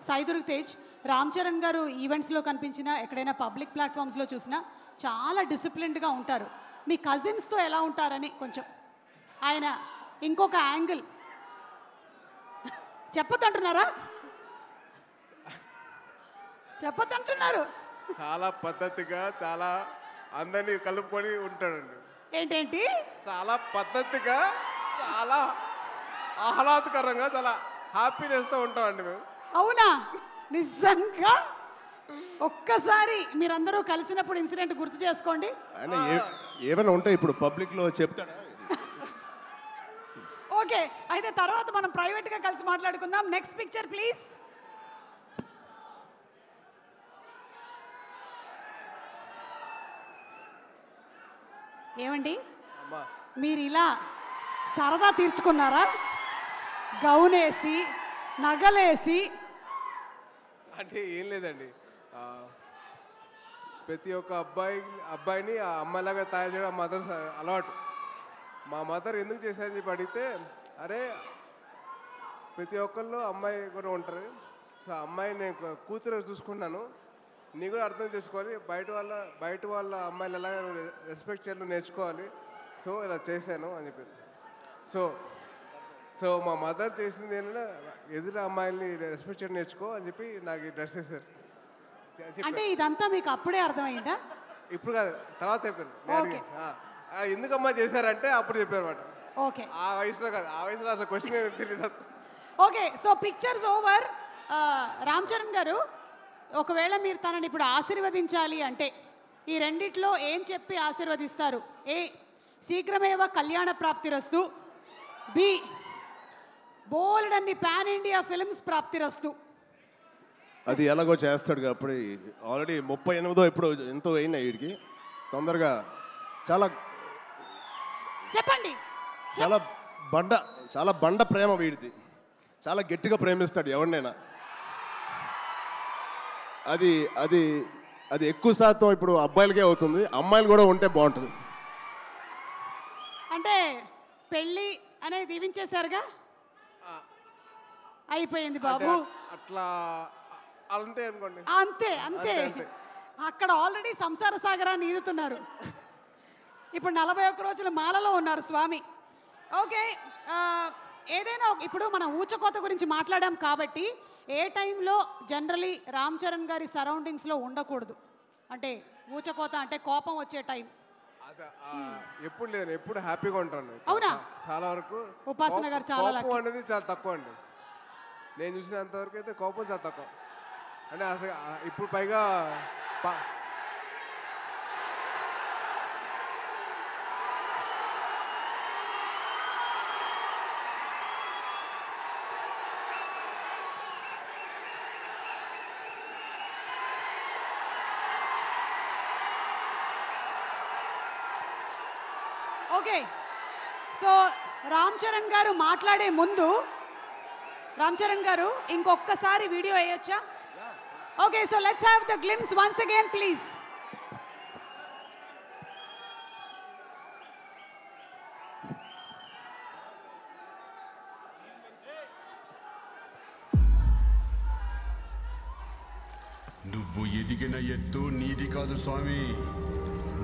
సాయి దుర్గ తేజ్, రామ్ చరణ్ గారు ఈవెంట్స్లో కనిపించినా ఎక్కడైనా పబ్లిక్ ప్లాట్ఫామ్స్లో చూసినా చాలా డిసిప్లిన్డ్గా ఉంటారు. మీ కజిన్స్తో ఎలా ఉంటారని కొంచెం ఆయన ఇంకొక యాంగిల్ చెప్పొద్దంటున్నారా? చెప్పొద్దంటున్నారు. చాలా పద్ధతిగా, చాలా అందరినీ కలుపుకొని ఉంటాడండి. ఏంటేంటి? చాలా పద్ధతిగా, చాలా ఆహ్లాదకరంగా, చాలా హ్యాపీనెస్తో ఉంటామండి మేము. అవునా? నిజంగా ఒక్కసారి మీరందరూ కలిసినప్పుడు ఇన్సిడెంట్ గుర్తు చేసుకోండి. ఏమైనా ఉంటే ఇప్పుడు పబ్లిక్లో చెప్తాడా? ఓకే, అయితే తర్వాత మనం ప్రైవేట్గా కలిసి మాట్లాడుకుందాం. Next picture please. ఏమండి, మీరు ఇలా సరదా తీర్చుకున్నారా? గౌనేసి నగలేసి? అంటే ఏం లేదండి, ప్రతి ఒక్క అబ్బాయిని ఆ అమ్మాయిలాగా తయారు చేయడం మదర్ అలవాటు. మా మదర్ ఎందుకు చేశారని చెప్పి అడిగితే, అరే ప్రతి ఒక్కళ్ళు అమ్మాయి కూడా ఉంటారు, సో అమ్మాయి నేను కూతురు చూసుకున్నాను, నీ కూడా అర్థం చేసుకోవాలి, బయట వాళ్ళ అమ్మాయిలు ఎలాగ రెస్పెక్ట్ చేయాలో నేర్చుకోవాలి. సో ఇలా చేశాను అని చెప్పారు. సో మా మదర్ చేసింది ఏంటంటే ఎదురు అమ్మాయిల్ని రెస్పెక్ట్ చేయడం నేర్చుకో అని చెప్పి నాకు ఈ డ్రెస్ వేశారు. అంటే ఇదంతా మీకు అప్పుడే అర్థమైందా? ఇప్పుడు కాదు, తర్వాత చెప్పారు. ఎందుకమ్మా చేశారంటే అప్పుడు చెప్పారు అన్నమాట. ఓకే, ఆ వయసులో కాదు, ఆ వయసులో అసలు క్వశ్చన్ తెలియదు. Okay, so pictures over. Ram Charan గారు, ఒకవేళ మీరు తనని ఇప్పుడు ఆశీర్వదించాలి అంటే ఈ రెండిట్లో ఏం చెప్పి ఆశీర్వదిస్తారు? ఏ, శీఘ్రమేవ కళ్యాణ ప్రాప్తిరస్తు, బి, బోల్డ్ అన్ని పాన్ ఇండియా ఫిల్మ్స్ ప్రాప్తిరస్తు. అది ఎలాగో చేస్తాడు కాబట్టి ఆల్రెడీ 38 ఇప్పుడు ఎంతో అయినాయి వీడికి. తొందరగా చాలా చెప్పండి. చాలా బండ ప్రేమ వీడిది. చాలా గట్టిగా ప్రేమిస్తాడు ఎవరినైనా. అది అది అది ఎక్కువ శాతం ఇప్పుడు అబ్బాయిలకే అవుతుంది, అమ్మాయిలు కూడా ఉంటే బాగుంటుంది. అంటే పెళ్ళి అనేది దీవించేశారుగా, అయిపోయింది బాబు. అట్లా అంతే అనుకోండి. అంతే అంతే, అక్కడ ఆల్రెడీ సంసార సాగరాన్ని ఈదుతున్నారు. ఇప్పుడు 41 రోజుల మాలలో ఉన్నారు స్వామి. ఓకే, ఏదైనా ఇప్పుడు మనం ఊచకోత గురించి మాట్లాడాం కాబట్టి ఏ టైంలో జనరలీ రామ్ చరణ్ గారి సరౌండింగ్స్లో ఉండకూడదు? అంటే ఊచకోత అంటే కోపం వచ్చే టైం. ఎప్పుడు లేదు, ఎప్పుడు హ్యాపీగా ఉంటాను. అవునా? చాలా వరకు ఉపాసన గారు చాలా కోపం అనేది చాలా తక్కువ అండి. నేను చూసినంత వరకు అయితే కోపం చాలా తక్కువ. అంటే అసలు ఇప్పుడు పైగా ఓకే, సో రామ్ చరణ్ గారు మాట్లాడే ముందు, రామ్ చరణ్ గారు ఇంకొకసారి వీడియో వేయొచ్చా? Okay, so let's have the glimpse once again please. నువ్వు ఎదిగిన ఎత్తు నీది కాదు స్వామి,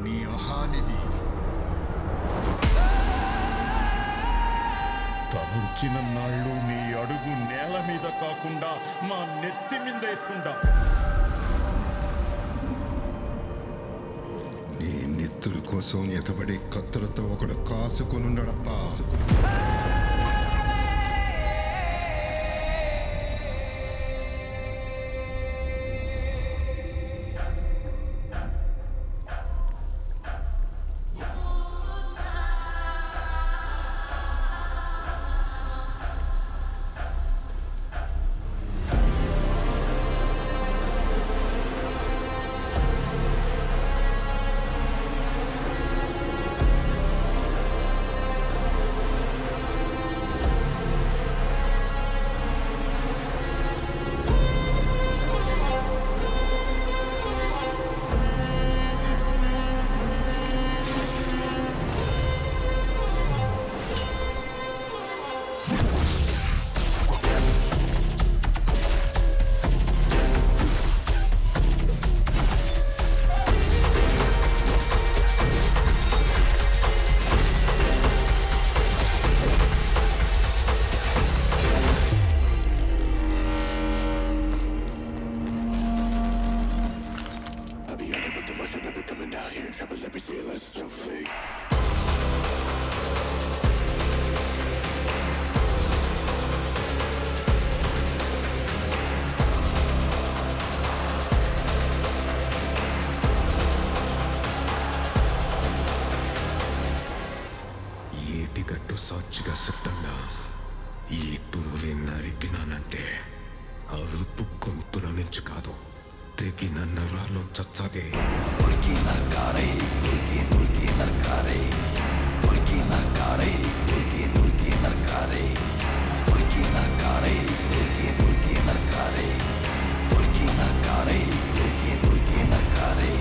నీ అహానిది. తలుచిన నాళ్ళు నీ అడుగు నేల మీద కాకుండా మా నెత్తి మీద వేసుండా. నీ నెత్తురు కోసం ఎతబడి కత్తులతో ఒకడు కాసుకొనున్నాడప్పా. ఏటిగట్టు సాక్షిగా సిద్ధంగా ఈ తూరి నరికినానంటే అరుపు గొంతుల నుంచి కాదు, తెగిన నరాల్లో చచ్చదే. ఉరికి నరకారై, ఉరికి ఉరికి నరకారై, ఉరికి నరకారై, ఉరికి ఉరికి నరకారై, ఉరికి నరకారై, ఉరికి ఉరికి నరకారై, ఉరికి నరకారై, ఉరికి ఉరికి నరకారై.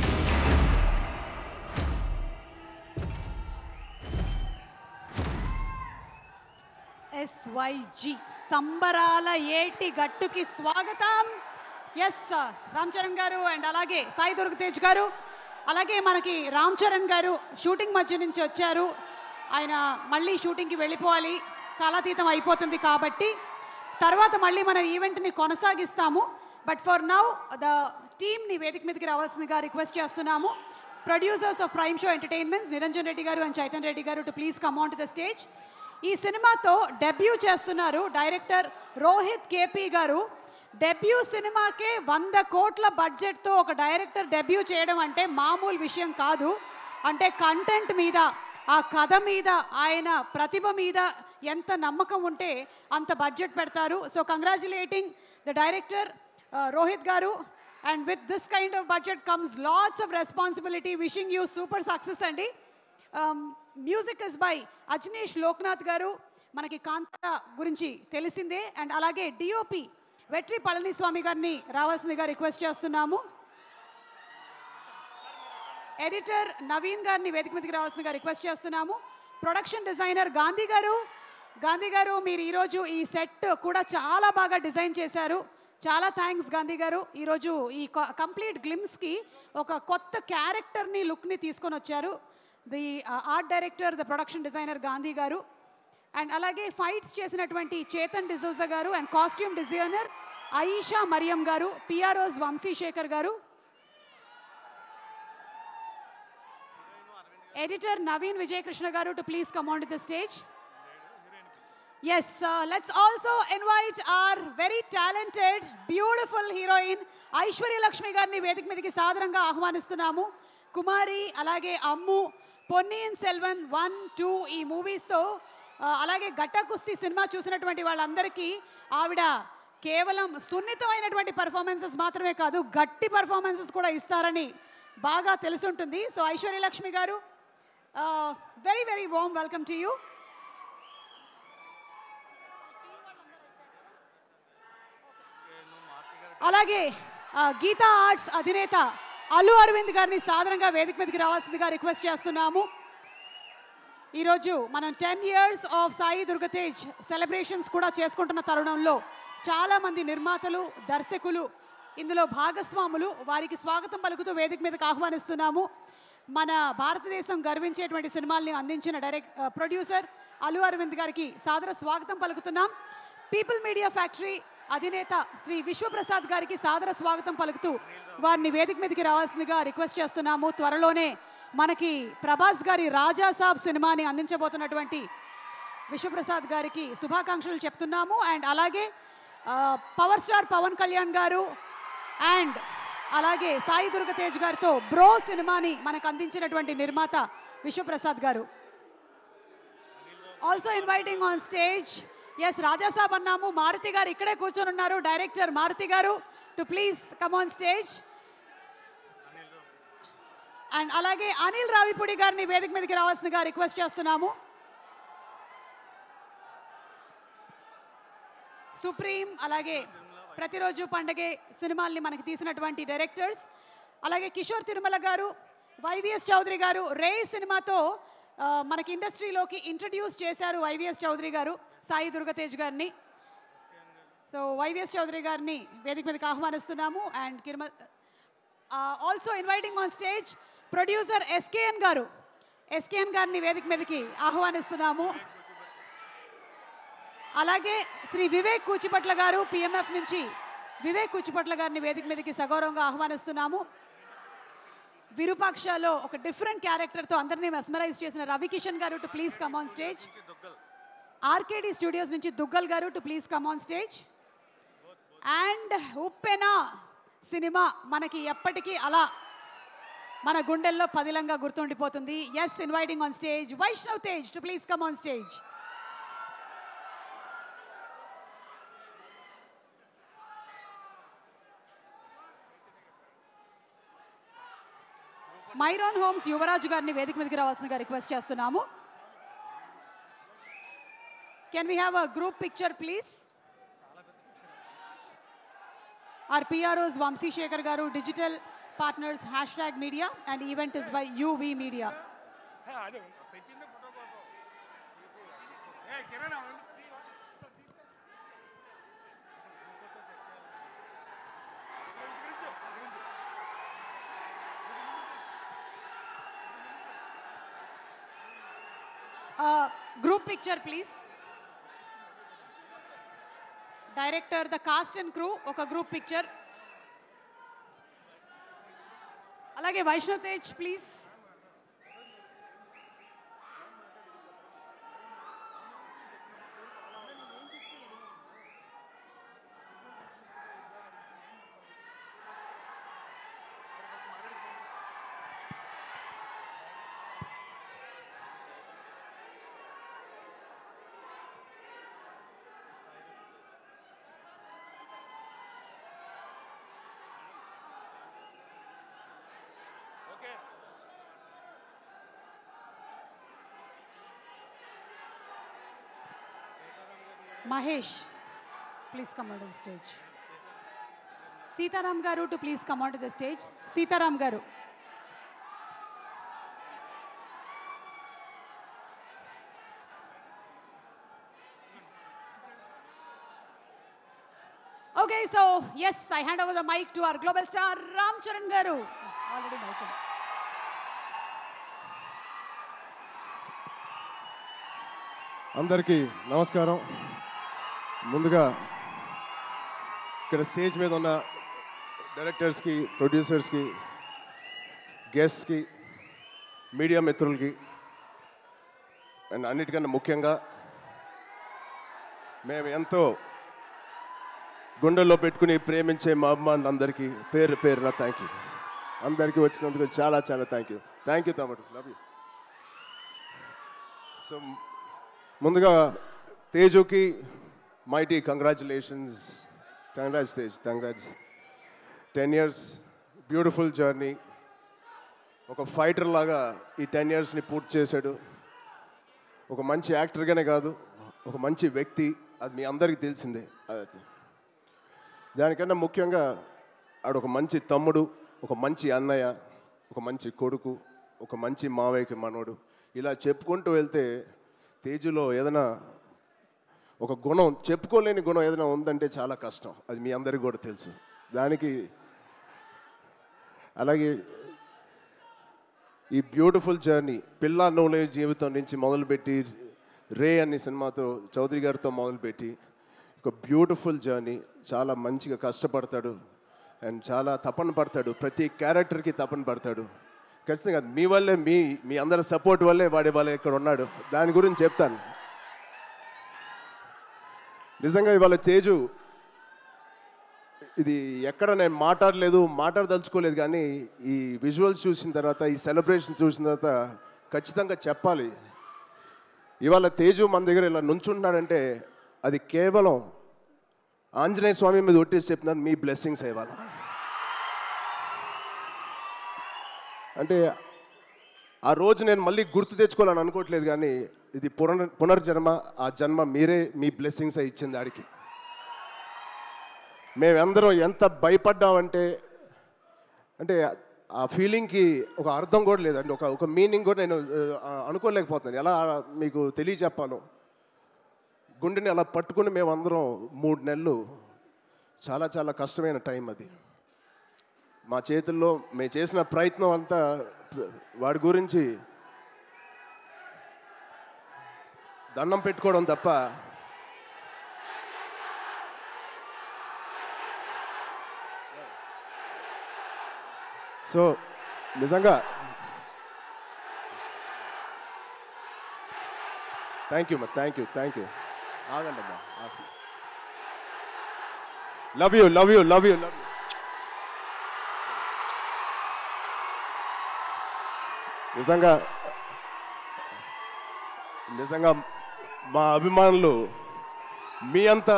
SYG సంబరాల ఏటి గట్టుకి స్వాగతం. ఎస్ రామ్ చరణ్ గారు అండ్ అలాగే సాయి దుర్గ తేజ్ గారు, అలాగే మనకి రామ్ చరణ్ గారు షూటింగ్ మధ్య నుంచి వచ్చారు. ఆయన మళ్ళీ షూటింగ్కి వెళ్ళిపోవాలి, కాలాతీతం అయిపోతుంది కాబట్టి తర్వాత మళ్ళీ మనం ఈవెంట్ని కొనసాగిస్తాము. బట్ ఫర్ నౌ ద టీమ్ని వేదిక మీదకి రావాల్సిందిగా రిక్వెస్ట్ చేస్తున్నాము. Producers of prime Show entertainments Niranjan Reddy గారు అండ్ చైతన్ రెడ్డి గారు to please come on to the stage. ఈ సినిమాతో డెబ్యూ చేస్తున్నారు డైరెక్టర్ రోహిత్ కేపీ గారు. డెబ్యూ సినిమాకే 100 కోట్ల బడ్జెట్తో ఒక డైరెక్టర్ డెబ్యూ చేయడం అంటే మామూలు విషయం కాదు. అంటే కంటెంట్ మీద, ఆ కథ మీద, ఆయన ప్రతిభ మీద ఎంత నమ్మకం ఉంటే అంత బడ్జెట్ పెడతారు. So congratulating the director Rohit garu. And with this kind of budget comes lots of responsibility. Wishing you super success అండి. Music is by Ajaneesh Loknath garu. మనకి కాంతార గురించి తెలిసిందే. అండ్ అలాగే డిఓపి వెట్రి పళనిస్వామి గారిని రావాల్సిందిగా రిక్వెస్ట్ చేస్తున్నాము. ఎడిటర్ నవీన్ గారిని వేదిక మీదకి రావాల్సిందిగా రిక్వెస్ట్ చేస్తున్నాము. ప్రొడక్షన్ డిజైనర్ గాంధీ గారు మీరు ఈరోజు ఈ సెట్ కూడా చాలా బాగా డిజైన్ చేశారు. చాలా థ్యాంక్స్ గాంధీ గారు. ఈరోజు ఈ కంప్లీట్ గ్లిమ్స్కి ఒక కొత్త క్యారెక్టర్ని, లుక్ని తీసుకొని వచ్చారు. The art director, the production designer Gandhi గారు. అండ్ అలాగే ఫైట్స్ చేసినటువంటి చేతన్ డిజోజా గారు and costume designer Ayesha Mariam గారు, పిఆర్ఓస్ వంశీశేఖర్ గారు, ఎడిటర్ నవీన్ విజయకృష్ణ గారు to please come on to the stage. Yes, let's also invite our very talented, beautiful heroine Aishwarya Lakshmi గారిని వేదిక మీదకి సాదరంగా ఆహ్వానిస్తున్నాము. కుమారి, అలాగే అమ్ము, పొన్నియిన్ సెల్వన్ 1, 2 ఈ మూవీస్తో అలాగే గట్టా కుస్తీ సినిమా చూసినటువంటి వాళ్ళందరికీ ఆవిడ కేవలం సున్నితమైనటువంటి పర్ఫార్మెన్సెస్ మాత్రమే కాదు, గట్టి పర్ఫార్మెన్సెస్ కూడా ఇస్తారని బాగా తెలుసుంటుంది. So Aishwarya Lakshmi garu, very very warm welcome to you. అలాగే గీతా ఆర్ట్స్ అధినేత అల్లు అరవింద్ గారిని సాధారణంగా వేదిక మీదకి రావాల్సిందిగా రిక్వెస్ట్ చేస్తున్నాము. ఈరోజు మనం 10 years of Sai Durga Tej celebrations కూడా చేసుకుంటున్న తరుణంలో చాలామంది నిర్మాతలు, దర్శకులు ఇందులో భాగస్వాములు. వారికి స్వాగతం పలుకుతూ వేదిక మీదకి ఆహ్వానిస్తున్నాము. మన భారతదేశం గర్వించేటువంటి సినిమాల్ని అందించిన ప్రొడ్యూసర్ అల్లు అరవింద్ గారికి సాదర స్వాగతం పలుకుతున్నాం. పీపుల్ మీడియా ఫ్యాక్టరీ అధినేత శ్రీ విశ్వప్రసాద్ గారికి సాదర స్వాగతం పలుకుతూ వారిని వేదిక మీదకి రావాల్సిందిగా రిక్వెస్ట్ చేస్తున్నాము. త్వరలోనే మనకి ప్రభాస్ గారి రాజా సాబ్ సినిమాని అందించబోతున్నటువంటి విశ్వప్రసాద్ గారికి శుభాకాంక్షలు చెప్తున్నాము. అండ్ అలాగే పవర్ స్టార్ పవన్ కళ్యాణ్ గారు అండ్ అలాగే సాయి దుర్గ తేజ్ గారితో బ్రో సినిమాని మనకు అందించినటువంటి నిర్మాత Vishwa Prasad garu. Also inviting on stage, yes Raja Saab అన్నాము, మారుతి గారు ఇక్కడే కూర్చొని ఉన్నారు. Director Maruthi garu to please come on stage. And అలాగే అనిల్ రావిపూడి గారిని వేదిక మీదకి రావాల్సిందిగా రిక్వెస్ట్ చేస్తున్నాము. సుప్రీం, అలాగే ప్రతిరోజు పండగే సినిమాల్ని మనకి తీసినటువంటి డైరెక్టర్స్, అలాగే కిషోర్ తిరుమల గారు, వైవిఎస్ చౌదరి గారు రే సినిమాతో మనకి ఇండస్ట్రీలోకి ఇంట్రడ్యూస్ చేశారు వైవిఎస్ చౌదరి గారు సాయి దుర్గ తేజ్ గారిని. సో వైవిఎస్ చౌదరి గారిని వేదిక మీదకి ఆహ్వానిస్తున్నాము. And also inviting on stage producer SKN గారిని వేదిక మీదకి ఆహ్వానిస్తున్నాము. అలాగే శ్రీ వివేక్ కూచిపట్ల గారు, పిఎంఎఫ్ నుంచి వివేక్ కూచిపట్ల గారిని వేదిక మీదకి సగౌరవంగా ఆహ్వానిస్తున్నాము. విరూపాక్షలో ఒక డిఫరెంట్ క్యారెక్టర్తో అందరినీ మెస్మరైజ్ చేసిన Ravi Kishan garu to please come on stage. RKD studios నుంచి Duggal garu to please come on stage. And Uppena సినిమా మనకి ఎప్పటికీ అలా మన గుండెల్లో పదిలంగా గుర్తుండిపోతుంది. Yes, inviting on stage Vaishnav Tej to please come on stage. Myron homes Yuvaraju గారిని వేదిక మీదకి రావాల్సిందిగా రిక్వెస్ట్ చేస్తున్నాము. Can we have a group picture please? Our PROs Vamshi Shekar garu, digital partners #media and event is by UV Media. Group picture, please. Director, the cast and crew, oka group picture. Alage Vaishnav Tej, please. Mahesh, please come onto the stage. Sitaram Garu to please come onto the stage. Sitaram Garu. Okay, so yes, I hand over the mic to our global star Ram Charan Garu. Already mic. అందరికీ నమస్కారం. ముందుగా ఇక్కడ స్టేజ్ మీద ఉన్న డైరెక్టర్స్కి, ప్రొడ్యూసర్స్కి, గెస్ట్స్కి, మీడియా మిత్రులకి అండ్ అన్నిటికన్నా ముఖ్యంగా మేము ఎంతో గుండెల్లో పెట్టుకుని ప్రేమించే మా అభిమానులందరికీ పేరు పేరున థ్యాంక్ యూ. అందరికీ వచ్చినందుకు చాలా చాలా థ్యాంక్ యూ తమ్ముడు, లవ్ యూ. సో ముందుగా తేజుకి mighty congratulations. Congrats Tej, congrats. 10 years beautiful journey. ఒక ఫైటర్ లాగా ఈ 10 yearsని పూర్తి చేశాడు. ఒక మంచి యాక్టర్గానే కాదు, ఒక మంచి వ్యక్తి, అది మీ అందరికీ తెలిసిందే. దానికన్నా ముఖ్యంగా ఆడు ఒక మంచి తమ్ముడు, ఒక మంచి అన్నయ్య, ఒక మంచి కొడుకు, ఒక మంచి మావయ్యకి మనోడు. ఇలా చెప్పుకుంటూ వెళ్తే తేజులో ఏదైనా ఒక గుణం, చెప్పుకోలేని గుణం ఏదైనా ఉందంటే చాలా కష్టం. అది మీ అందరికీ కూడా తెలుసు. దానికి అలాగే ఈ బ్యూటిఫుల్ జర్నీ పిల్లా నోలే జీవితం నుంచి మొదలుపెట్టి రే అనే సినిమాతో చౌదరి గారితో మొదలుపెట్టి ఒక బ్యూటిఫుల్ జర్నీ. చాలా మంచిగా కష్టపడతాడు అండ్ చాలా తపన పడతాడు. ప్రతి క్యారెక్టర్కి తపన పడతాడు. ఖచ్చితంగా మీ వల్లే, మీ అందరి సపోర్ట్ వల్లే వాడే వాళ్ళే ఇక్కడ ఉన్నాడు. దాని గురించి చెప్తాను. నిజంగా ఇవాళ తేజు ఇది ఎక్కడ నేను మాట్లాడదలుచుకోలేదు, కానీ ఈ విజువల్స్ చూసిన తర్వాత, ఈ సెలబ్రేషన్ చూసిన తర్వాత ఖచ్చితంగా చెప్పాలి. ఇవాళ తేజు మన దగ్గర ఇలా నుంచుంటున్నాడంటే అది కేవలం ఆంజనేయ స్వామి మీద ఒట్టేసి చెప్తున్నాను, మీ బ్లెస్సింగ్స్ ఇవాళ. అంటే ఆ రోజు నేను మళ్ళీ గుర్తు తెచ్చుకోవాలని అనుకోవట్లేదు, కానీ ఇది పునర్జన్మ. ఆ జన్మ మీరే, మీ బ్లెస్సింగ్స్ ఇచ్చింది ఆడికి. మేమందరం ఎంత భయపడ్డామంటే, అంటే ఆ ఫీలింగ్కి ఒక అర్థం కూడా లేదండి, ఒక మీనింగ్ కూడా నేను అనుకోలేకపోతున్నాను. ఎలా మీకు తెలియచెప్పాలో. గుండెని అలా పట్టుకుని మేమందరం 3 నెలలు, చాలా చాలా కష్టమైన టైం అది. మా చేతుల్లో మేము చేసిన ప్రయత్నం అంతా వాడి గురించి దండం పెట్టుకోవడం తప్ప సో నిజంగా థ్యాంక్ యూ ఆగండి అమ్మా. Love you. నిజంగా మా అభిమానులు మీ అంత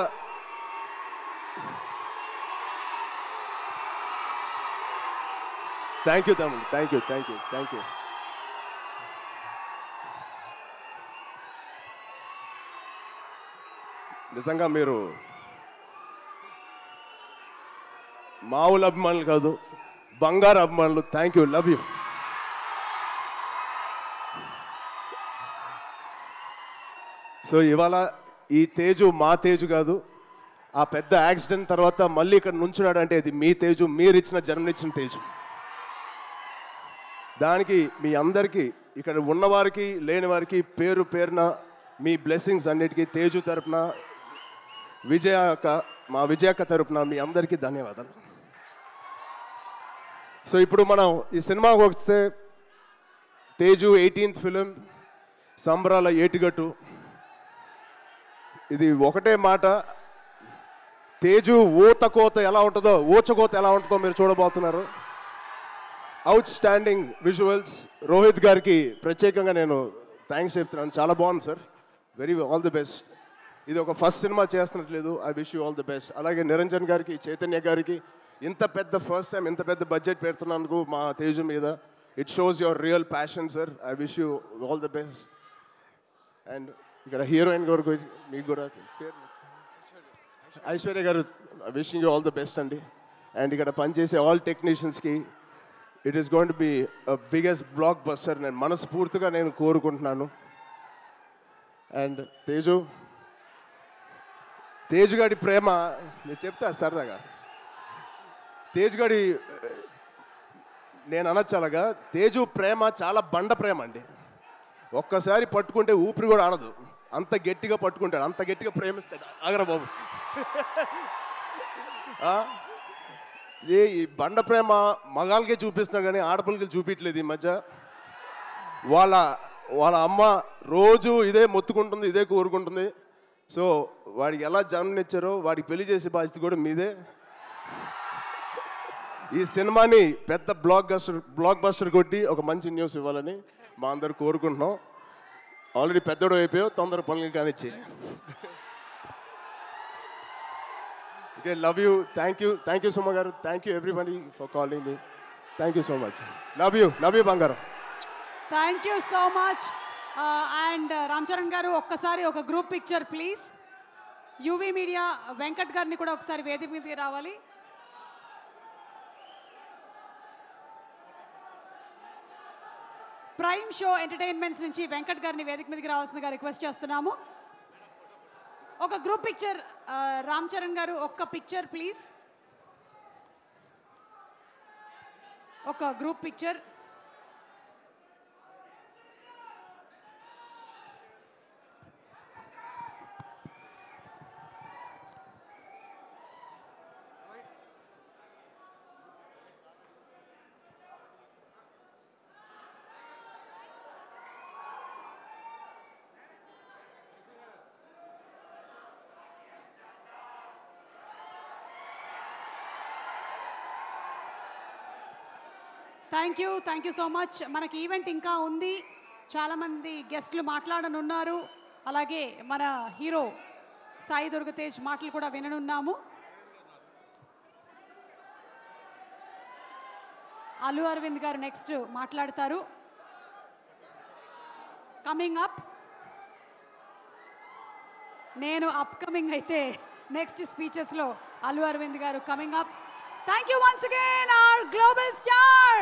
థ్యాంక్ యూ తమ్ముడు, థ్యాంక్ యూ. నిజంగా మీరు మామూలు అభిమానులు కాదు, బంగారు అభిమానులు. Thank you, love you. So ఇవాళ ఈ తేజు మా తేజు కాదు. ఆ పెద్ద యాక్సిడెంట్ తర్వాత మళ్ళీ ఇక్కడ నుంచున్నాడు అంటే ఇది మీ తేజు, మీరు ఇచ్చిన జన్మనిచ్చిన తేజు. దానికి మీ అందరికీ ఇక్కడ ఉన్నవారికి లేని వారికి పేరు పేరున మీ బ్లెస్సింగ్స్ అన్నిటికీ తేజు తరపున మా విజయక్క తరపున మీ అందరికీ ధన్యవాదాలు. సో ఇప్పుడు మనం ఈ సినిమాకి వస్తే తేజు 18th ఫిలిం సంబరాల ఏటిగట్టు. ఇది ఒకటే మాట, తేజు ఊచకోత ఎలా ఉంటుందో మీరు చూడబోతున్నారు. Out standing visuals. రోహిత్ గారికి ప్రత్యేకంగా నేను థ్యాంక్స్ చెప్తున్నాను. చాలా బాగుంది సార్, ఆల్ ది బెస్ట్. ఇది ఒక ఫస్ట్ సినిమా చేస్తున్నట్లేదు. I wish you all the best. అలాగే నిరంజన్ గారికి, చైతన్య గారికి ఇంత పెద్ద ఫస్ట్ టైం ఇంత పెద్ద బడ్జెట్ పెడుతున్నందుకు మా తేజు మీద it shows your real passion sir. I wish you all the best. And ఇక్కడ హీరోయిన్ గారు మీకు కూడా Aishwarya garu, wishing you all the best అండి. అండ్ ఇక్కడ పనిచేసే ఆల్ టెక్నీషియన్స్కి it is going to be biggest blockbuster నేను మనస్ఫూర్తిగా కోరుకుంటున్నాను. అండ్ తేజు గారి ప్రేమ నేను చెప్తా సరదాగా. తేజు గారి నేను అనొచ్చలాగా, తేజు ప్రేమ చాలా బండ ప్రేమ అండి. ఒక్కసారి పట్టుకుంటే ఊపిరి కూడా ఆడదు, అంత గట్టిగా పట్టుకుంటాడు, అంత గట్టిగా ప్రేమిస్తాడు. ఆగరా బాబు. ఈ బండ ప్రేమ మగాళ్ళకే చూపిస్తున్నాడు కానీ ఆడపిల్లకి చూపించలేదు ఈ మధ్య. వాళ్ళ అమ్మ రోజు ఇదే మొత్తుకుంటుంది, ఇదే కోరుకుంటుంది. సో వాడికి ఎలా జన్మనిచ్చారో వాడికి పెళ్లి చేసే బాధ్యత కూడా మీదే. ఈ సినిమాని పెద్ద బ్లాక్ బస్టర్ కొట్టి ఒక మంచి న్యూస్ ఇవ్వాలని మా అందరు కోరుకుంటున్నాం. ఆల్రెడీ పెద్దోడు అయిపోయావు, తొందర పనులు కానిచ్చి. Okay, love you. Thank you Suma garu. Thank you everybody for calling me. Thank you so much. Love you బంగారం. Thank you so much. And Ram Charan garu ఒక్కసారి ఒక group picture please. UV media Venkat గారిని కూడా ఒకసారి వేదిక మీదకి రావాలి. ప్రైమ్ షో ఎంటర్టైన్మెంట్స్ నుంచి వెంకట్ గారిని వేదిక మీదకి రావాల్సిందిగా రిక్వెస్ట్ చేస్తున్నాము. ఒక గ్రూప్ పిక్చర్ రామ్ చరణ్ గారు, ఒక్క పిక్చర్ ప్లీజ్. ఒక group picture. Thank you so much. మనకి ఈవెంట్ ఇంకా ఉంది, చాలామంది గెస్ట్లు మాట్లాడనున్నారు. అలాగే మన హీరో సాయి దుర్గతేజ్ మాటలు కూడా విననున్నాము. అల్లు అరవింద్ గారు నెక్స్ట్ మాట్లాడతారు. కమింగ్ అప్, నేను అప్కమింగ్ అయితే నెక్స్ట్ స్పీచెస్లో అల్లు అరవింద్ గారు coming up. Thank you once again, our global star,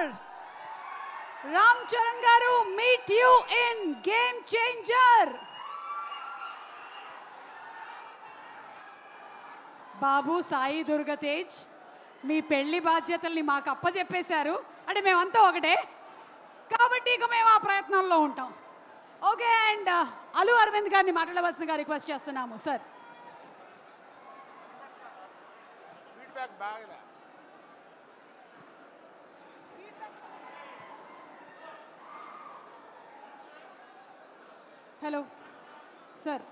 Ram Charan garu. Meet you in Game Changer. బాబు సాయి దుర్గతేజ్, మీ పెళ్లి బాధ్యతల్ని మాకు అప్పచెప్పేశారు. అంటే మేమంతా ఒకటే కాబట్టి ఇక మేము ఆ ప్రయత్నంలో ఉంటాం. ఓకే, అండ్ అల్లు అరవింద్ గారిని మాట్లాడవలసిందిగా రిక్వెస్ట్ చేస్తున్నాము సార్. Hello sir.